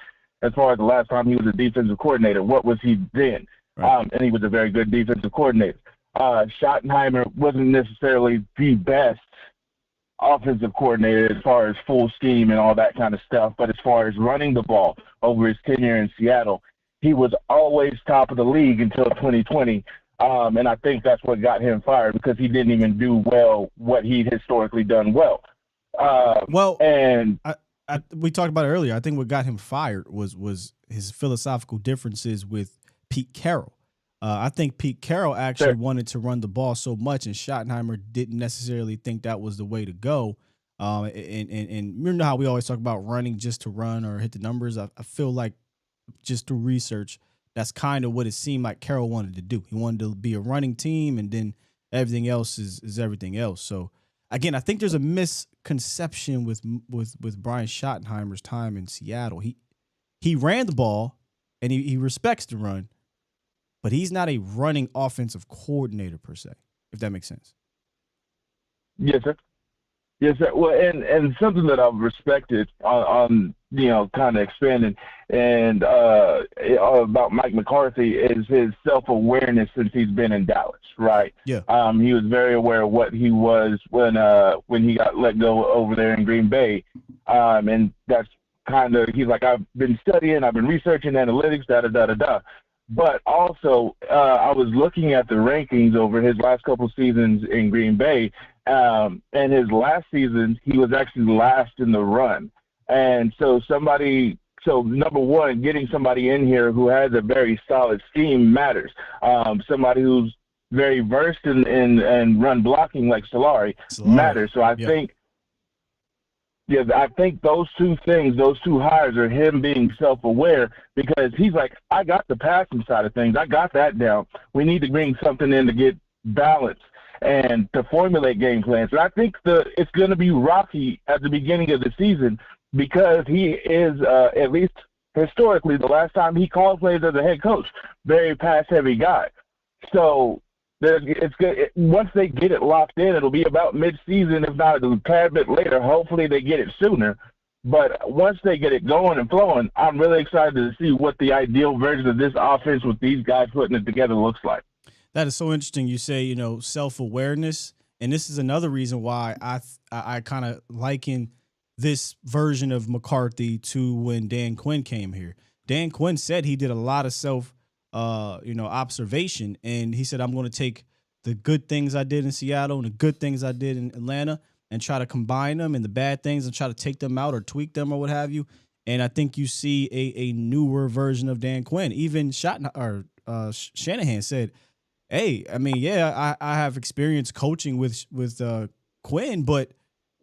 L: As far as the last time he was a defensive coordinator, what was he then? Right. And he was a very good defensive coordinator. Schottenheimer wasn't necessarily the best offensive coordinator as far as full scheme and all that kind of stuff, but as far as running the ball over his tenure in Seattle, he was always top of the league until 2020. And I think that's what got him fired, because he didn't even do well what he'd historically done well.
C: We talked about it earlier. I think what got him fired was his philosophical differences with Pete Carroll. I think Pete Carroll actually wanted to run the ball so much, and Schottenheimer didn't necessarily think that was the way to go. And you know how we always talk about running just to run or hit the numbers. I feel like just through research, that's kind of what it seemed like Carroll wanted to do. He wanted to be a running team, and then everything else is everything else. So again, I think there's a misconception with Brian Schottenheimer's time in Seattle. He ran the ball, and he respects the run, but he's not a running offensive coordinator per se, if that makes sense.
L: Yes, sir. Yes, sir. Well, and something that I've respected on kind of expanding and about Mike McCarthy is his self-awareness since he's been in Dallas, right?
C: Yeah.
L: He was very aware of what he was when he got let go over there in Green Bay, and that's kind of, he's like, I've been studying, I've been researching analytics, da-da-da-da-da. But also, I was looking at the rankings over his last couple seasons in Green Bay, and his last season, he was actually last in the run. And so number one, getting somebody in here who has a very solid scheme matters. Somebody who's very versed in run blocking like Solari matters. So I think Yeah, I think those two things, those two hires are him being self-aware because he's like, I got the passing side of things. I got that down. We need to bring something in to get balance and to formulate game plans. And I think it's going to be rocky at the beginning of the season because he is, at least historically, the last time he called plays as a head coach, very pass-heavy guy. So it's good. Once they get it locked in, it'll be about mid-season, if not a tad bit later. Hopefully they get it sooner. But once they get it going and flowing, I'm really excited to see what the ideal version of this offense with these guys putting it together looks like.
C: That is so interesting. You say, self-awareness, and this is another reason why I kind of liken this version of McCarthy to when Dan Quinn came here. Dan Quinn said he did a lot of observation, and he said, I'm going to take the good things I did in Seattle and the good things I did in Atlanta and try to combine them, and the bad things and try to take them out or tweak them or what have you. And I think you see a newer version of Dan Quinn. Even Shanahan said, hey, I mean, yeah, I have experience coaching with Quinn, but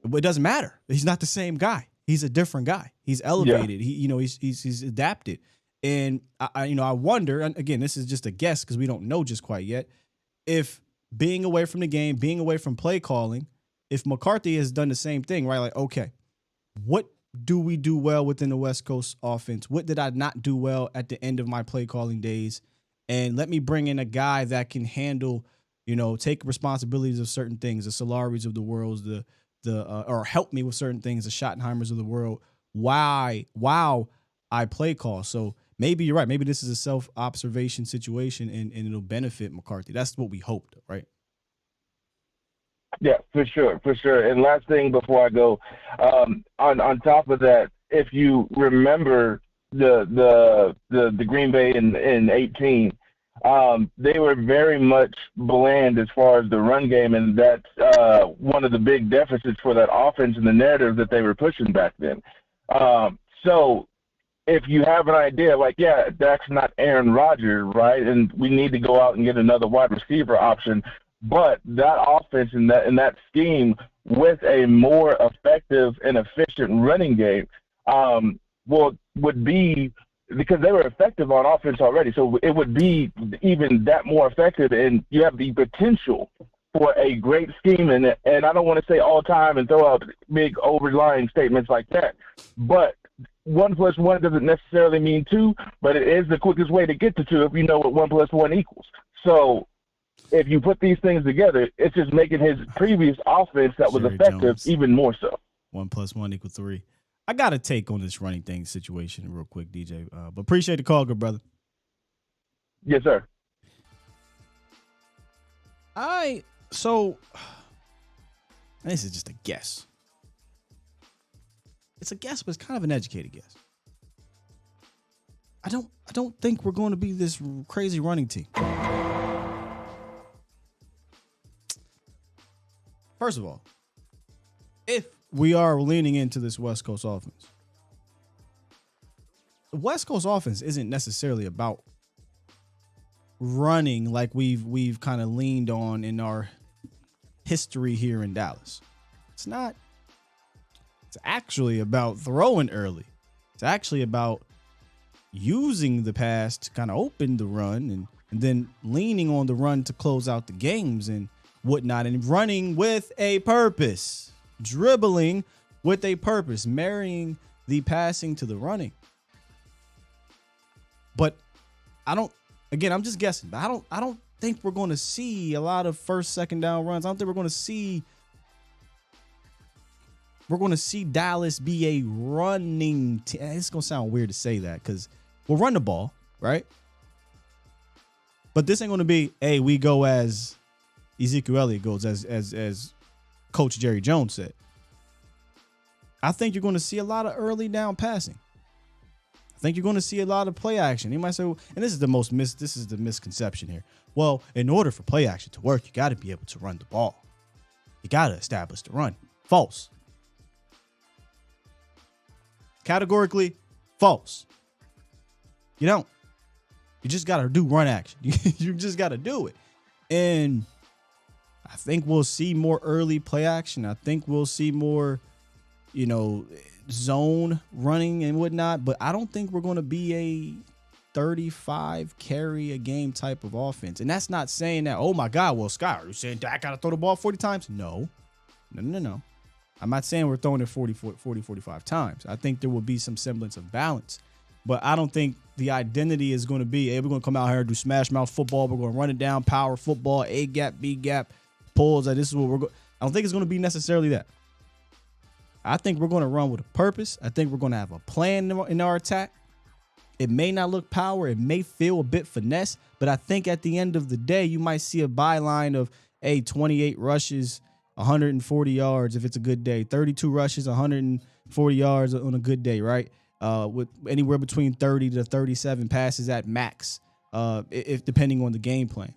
C: it doesn't matter. He's not the same guy. He's a different guy. He's elevated. Yeah. He's adapted. And I wonder, and again, this is just a guess because we don't know just quite yet, if being away from the game, being away from play calling, if McCarthy has done the same thing, right? Like, okay, what do we do well within the West Coast offense? What did I not do well at the end of my play calling days? And let me bring in a guy that can handle, take responsibilities of certain things, the Solaris of the world, or help me with certain things, the Schottenheimers of the world. Wow, I play call. So maybe you're right. Maybe this is a self-observation situation and it'll benefit McCarthy. That's what we hoped, right?
L: Yeah, for sure. And last thing before I go, on top of that, if you remember the Green Bay in 18, they were very much bland as far as the run game, and that's one of the big deficits for that offense and the narrative that they were pushing back then. So if you have an idea, like, yeah, Dak's not Aaron Rodgers, right, and we need to go out and get another wide receiver option, but that offense and that scheme with a more effective and efficient running game would be, because they were effective on offense already, so it would be even that more effective, and you have the potential for a great scheme. And I don't want to say all time and throw out big overlying statements like that, but 1 + 1 doesn't necessarily mean 2, but it is the quickest way to get to 2 if you know what 1 + 1 equals. So if you put these things together, it's just making his previous offense that was effective Jones. Even more so.
C: 1 + 1 = 3. I got a take on this running thing situation real quick, DJ. But appreciate the call, good brother.
L: Yes, sir.
C: So this is just a guess. It's a guess, but it's kind of an educated guess. I don't think we're going to be this crazy running team. First of all, if we are leaning into this West Coast offense, the West Coast offense isn't necessarily about running like we've kind of leaned on in our history here in Dallas. It's not. It's actually about throwing early. It's actually about using the pass to kind of open the run and then leaning on the run to close out the games and whatnot, and running with a purpose, dribbling with a purpose, marrying the passing to the running. But I'm just guessing, but I don't think we're going to see a lot of first, second down runs. I don't think we're going to see Dallas be a running team. It's going to sound weird to say that because we'll run the ball, right? But this ain't going to be, hey, we go as Ezekiel Elliott goes, as Coach Jerry Jones said. I think you're going to see a lot of early down passing. I think you're going to see a lot of play action. You might say, and this is the misconception here. Well, in order for play action to work, you got to be able to run the ball. You got to establish the run. False. Categorically, false. You don't. You just got to do run action. You just got to do it. And I think we'll see more early play action. I think we'll see more zone running and whatnot, but I don't think we're going to be a 35 carry a game type of offense. And that's not saying that, oh my God, well, Scott, are you saying Dak got to throw the ball 40 times? No. I'm not saying we're throwing it 40, 45 times. I think there will be some semblance of balance. But I don't think the identity is going to be, hey, we're going to come out here and do smash mouth football. We're going to run it down, power football, A gap, B gap, pulls. This is what we're going. I don't think it's going to be necessarily that. I think we're going to run with a purpose. I think we're going to have a plan in our attack. It may not look power. It may feel a bit finesse. But I think at the end of the day, you might see a byline of, 28 rushes, 140 yards if it's a good day. 32 rushes, 140 yards on a good day, right? With anywhere between 30 to 37 passes at max, if depending on the game plan.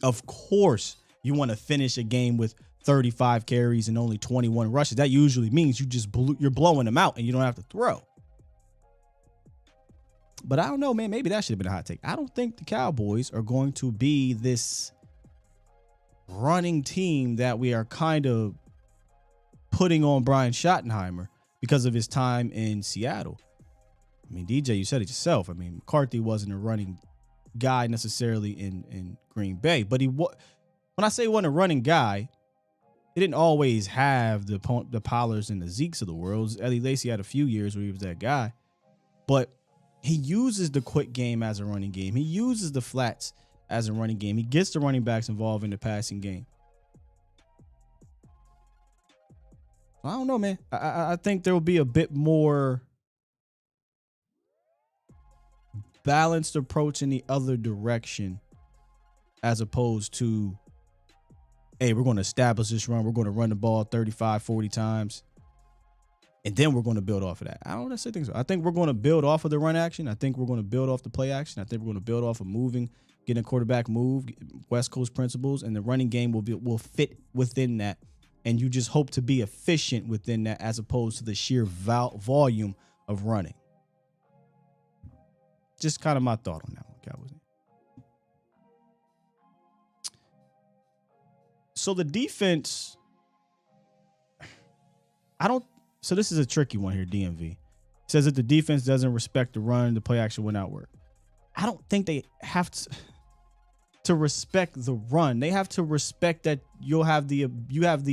C: Of course, you want to finish a game with 35 carries and only 21 rushes. That usually means you're blowing them out and you don't have to throw. But I don't know, man. Maybe that should have been a hot take. I don't think the Cowboys are going to be this running team that we are kind of putting on Brian Schottenheimer because of his time in Seattle. I mean, DJ, you said it yourself. I mean, McCarthy wasn't a running guy necessarily in Green Bay, but when I say he wasn't a running guy, he didn't always have the Pollards and the Zekes of the world. Eddie Lacy had a few years where he was that guy, but he uses the quick game as a running game. He uses the flats as a running game. He gets the running backs involved in the passing game. I don't know, man. I think there will be a bit more balanced approach in the other direction as opposed to, hey, we're going to establish this run. We're going to run the ball 35, 40 times. And then we're going to build off of that. I don't necessarily think so. I think we're going to build off of the run action. I think we're going to build off the play action. I think we're going to build off of moving, getting a quarterback move, West Coast principles, and the running game will fit within that. And you just hope to be efficient within that as opposed to the sheer volume of running. Just kind of my thought on that one, Cowboys. So the defense, so this is a tricky one here, DMV. It says that the defense doesn't respect the run, the play action will not work. I don't think they have to respect the run. They have to respect that you have the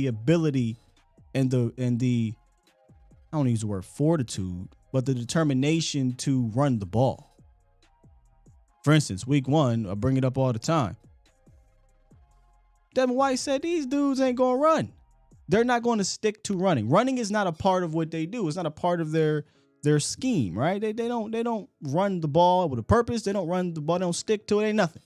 C: ability and the I don't use the word fortitude, but the determination to run the ball. For instance, week 1, I bring it up all the time. Devin White said these dudes ain't gonna run. They're not going to stick to running. Running is not a part of what they do. It's not a part of their scheme, right? They don't run the ball with a purpose. They don't run the ball. They don't stick to it. Ain't nothing.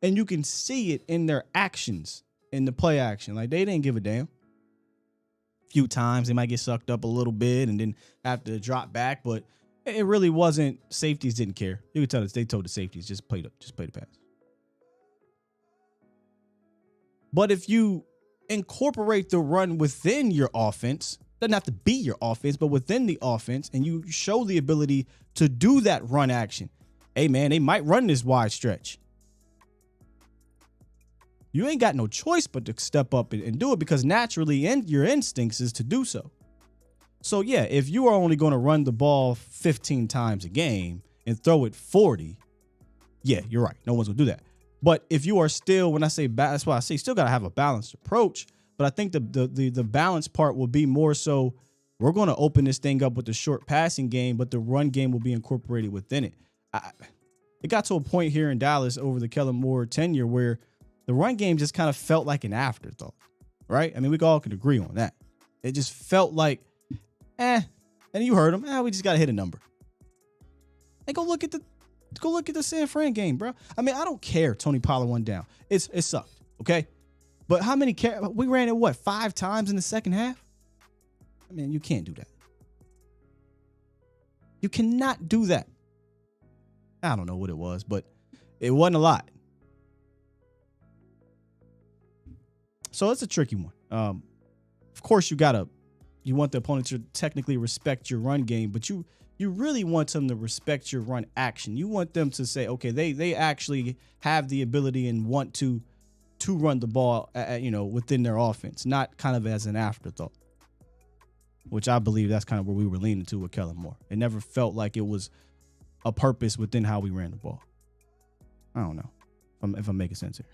C: And you can see it in their actions, in the play action. Like, they didn't give a damn. A few times they might get sucked up a little bit and then have to drop back, but it really wasn't. Safeties didn't care. You could tell us they told the safeties just play the pass. But if you incorporate the run within your offense, doesn't have to be your offense, but within the offense, and you show the ability to do that run action. Hey, man, they might run this wide stretch. You ain't got no choice but to step up and do it because naturally your instincts is to do so. So, yeah, if you are only going to run the ball 15 times a game and throw it 40, yeah, you're right. No one's going to do that. But if you are still, when I say that's why I say still got to have a balanced approach. But I think the balance part will be more so we're going to open this thing up with the short passing game, but the run game will be incorporated within it. It got to a point here in Dallas over the Kellen Moore tenure where the run game just kind of felt like an afterthought, right? I mean, we all can agree on that. It just felt like, and you heard him, we just got to hit a number. And go look at the San Fran game, bro. I mean, I don't care. Tony Pollard went down. It sucked, okay? But how many we ran it 5 times in the second half? I mean, you can't do that. You cannot do that. I don't know what it was, but it wasn't a lot. So it's a tricky one. Of course, you want the opponent to technically respect your run game, but you really want them to respect your run action. You want them to say, okay, they actually have the ability and want to run the ball, within their offense, not kind of as an afterthought. which I believe that's kind of where we were leaning to with Kellen Moore. It never felt like it was a purpose within how we ran the ball. I don't know if I'm making sense here.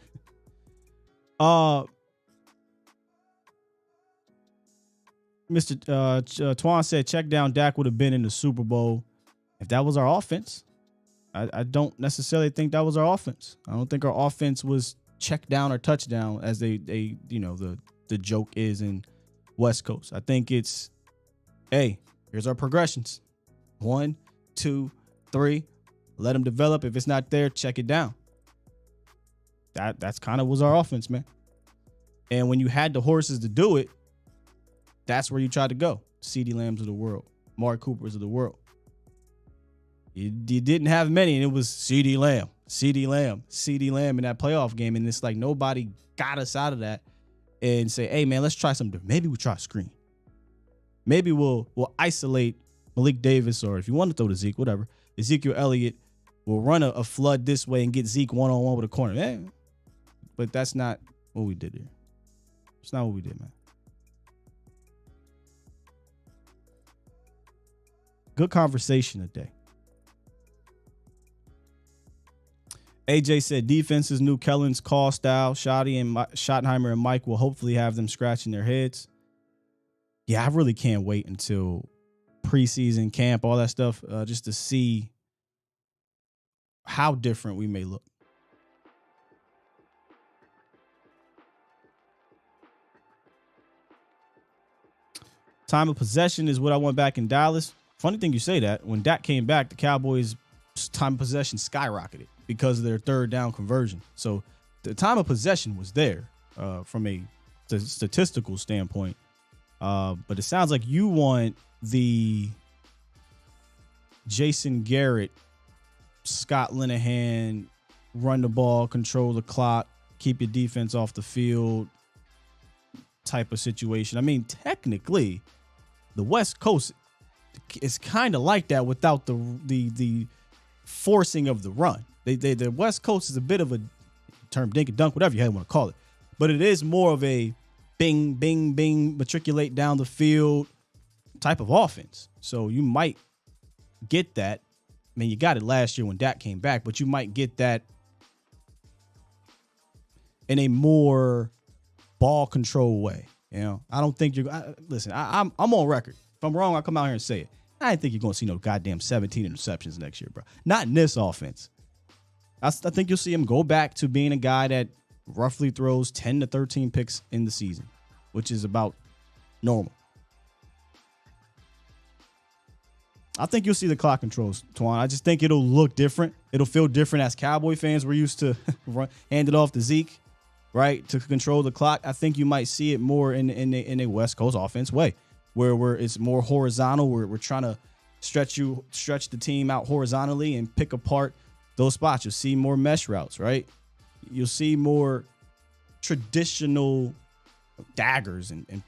C: Mr. Twan said check down Dak would have been in the Super Bowl if that was our offense. I don't necessarily think that was our offense. I don't think our offense was check down or touchdown as they the joke is in West Coast. I think it's, hey, here's our progressions. 1, 2, 3. Let them develop. If it's not there, check it down. That's kind of was our offense, man. And when you had the horses to do it, that's where you tried to go. CeeDee Lambs of the world, Mark Coopers of the world. You didn't have many, and it was CeeDee Lamb in that playoff game. And it's like nobody got us out of that and say, hey, man, let's try something. Maybe we'll try a screen. Maybe we'll isolate Malik Davis, or if you want to throw to Zeke, whatever, Ezekiel Elliott will run a flood this way and get Zeke one-on-one with a corner. Man, but that's not what we did here. It's not what we did, man. Good conversation today. AJ said defenses knew Kellen's call style. Schottenheimer and Mike will hopefully have them scratching their heads. Yeah, I really can't wait until preseason camp, all that stuff, just to see how different we may look. Time of possession is what I want back in Dallas. Funny thing you say that. When Dak came back, the Cowboys' time of possession skyrocketed because of their third down conversion. So the time of possession was there from a statistical standpoint. But it sounds like you want the Jason Garrett, Scott Linehan, run the ball, control the clock, keep your defense off the field type of situation. I mean, technically, the West Coast is kind of like that without the forcing of the run. The West Coast is a bit of a term dink and dunk, whatever you want to call it. But it is more of a bing, bing, bing, matriculate down the field type of offense. So you might get that. I mean, you got it last year when Dak came back, but you might get that in a more ball control way. You know, I don't think listen, I'm on record. If I'm wrong, I'll come out here and say it. I didn't think you're going to see no goddamn 17 interceptions next year, bro. Not in this offense. I think you'll see him go back to being a guy that roughly throws 10 to 13 picks in the season, which is about normal. I think you'll see the clock controls, Twan. I just think it'll look different. It'll feel different as Cowboy fans were used to hand it off to Zeke, right, to control the clock. I think you might see it more in a West Coast offense way, where it's more horizontal. We're trying to stretch the team out horizontally and pick apart those spots. You'll see more mesh routes, right? You'll see more traditional daggers and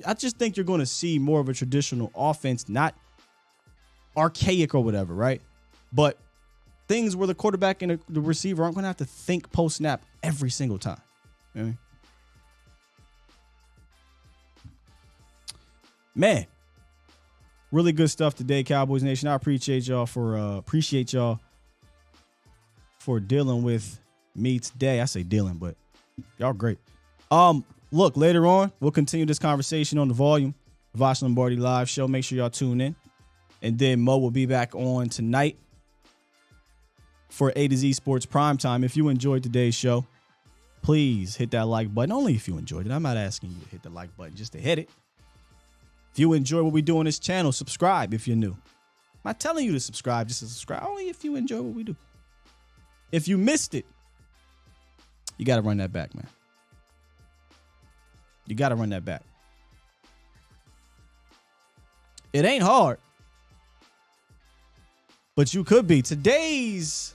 C: I just think you're going to see more of a traditional offense, not archaic or whatever, right? But things where the quarterback and the receiver aren't going to have to think post snap every single time. You know what I mean? Man, really good stuff today, Cowboys Nation. I appreciate y'all for dealing with me today. I say dealing, but y'all great. Look, later on, we'll continue this conversation on the Volume, Vosh Lombardi live show. Make sure y'all tune in. And then Mo will be back on tonight for A to Z Sports Primetime. If you enjoyed today's show, please hit that like button. Only if you enjoyed it. I'm not asking you to hit the like button just to hit it. If you enjoy what we do on this channel, subscribe if you're new. I'm not telling you to subscribe just to subscribe. Only if you enjoy what we do. If you missed it, you got to run that back, man. You got to run that back. It ain't hard, but you could be. Today's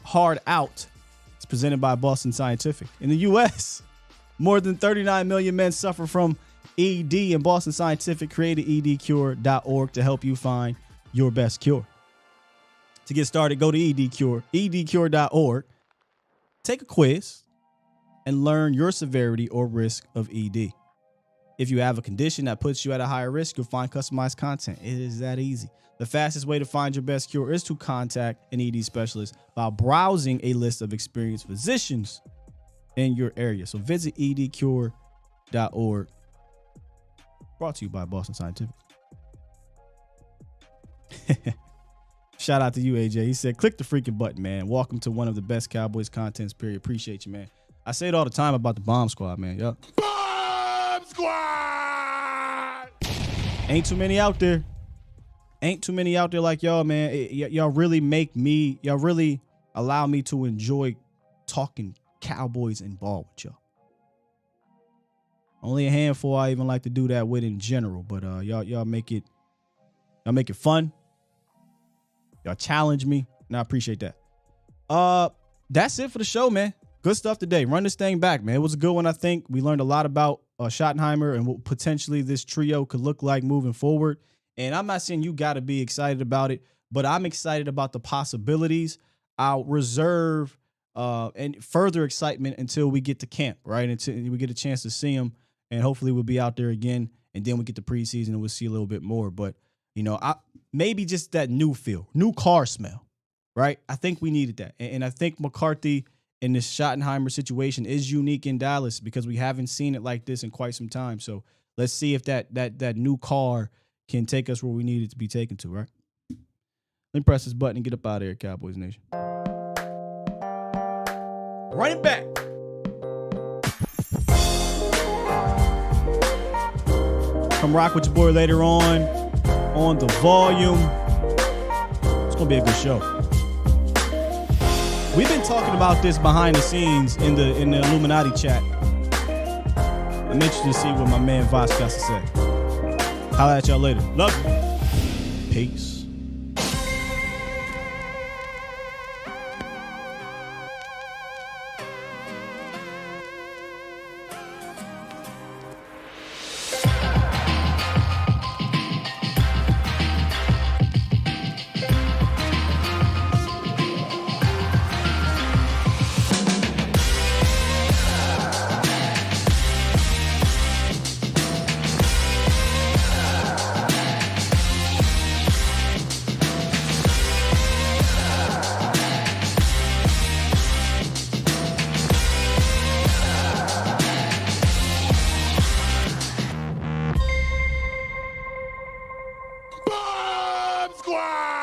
C: Hard Out is presented by Boston Scientific. In the U.S., more than 39 million men suffer from ED, and Boston Scientific created edcure.org to help you find your best cure. To get started, go to edcure.org, take a quiz, and learn your severity or risk of ED. If you have a condition that puts you at a higher risk, you'll find customized content. It is that easy. The fastest way to find your best cure is to contact an ED specialist by browsing a list of experienced physicians in your area. So visit edcure.org. Brought to you by Boston Scientific. Shout out to you, AJ. He said, click the freaking button, man. Welcome to one of the best Cowboys contents, period. Appreciate you, man. I say it all the time about the Bomb Squad, man. Yup.
B: Bomb Squad!
C: Ain't too many out there. Ain't too many out there like y'all, man. Y'all really y'all really allow me to enjoy talking Cowboys and ball with y'all. Only a handful I even like to do that with in general, but y'all make it fun. Y'all challenge me, and I appreciate that. That's it for the show, man. Good stuff today. Run this thing back, man. It was a good one, I think. We learned a lot about Schottenheimer and what potentially this trio could look like moving forward. And I'm not saying you got to be excited about it, but I'm excited about the possibilities. I'll reserve and further excitement until we get to camp, right? Until we get a chance to see them, and hopefully we'll be out there again. And then we get to preseason and we'll see a little bit more. But maybe just that new feel, new car smell, right? I think we needed that. And I think McCarthy in this Schottenheimer situation is unique in Dallas because we haven't seen it like this in quite some time. So let's see if that new car can take us where we need it to be taken to, right? Let me press this button and get up out of here, Cowboys Nation. Run it back. Come rock with your boy later on the volume. It's gonna be a good show. We've been talking about this behind the scenes in the Illuminati chat. I'm interested to see what my man Voss got to say. Holla at y'all later. Love you. Peace.
B: Squad!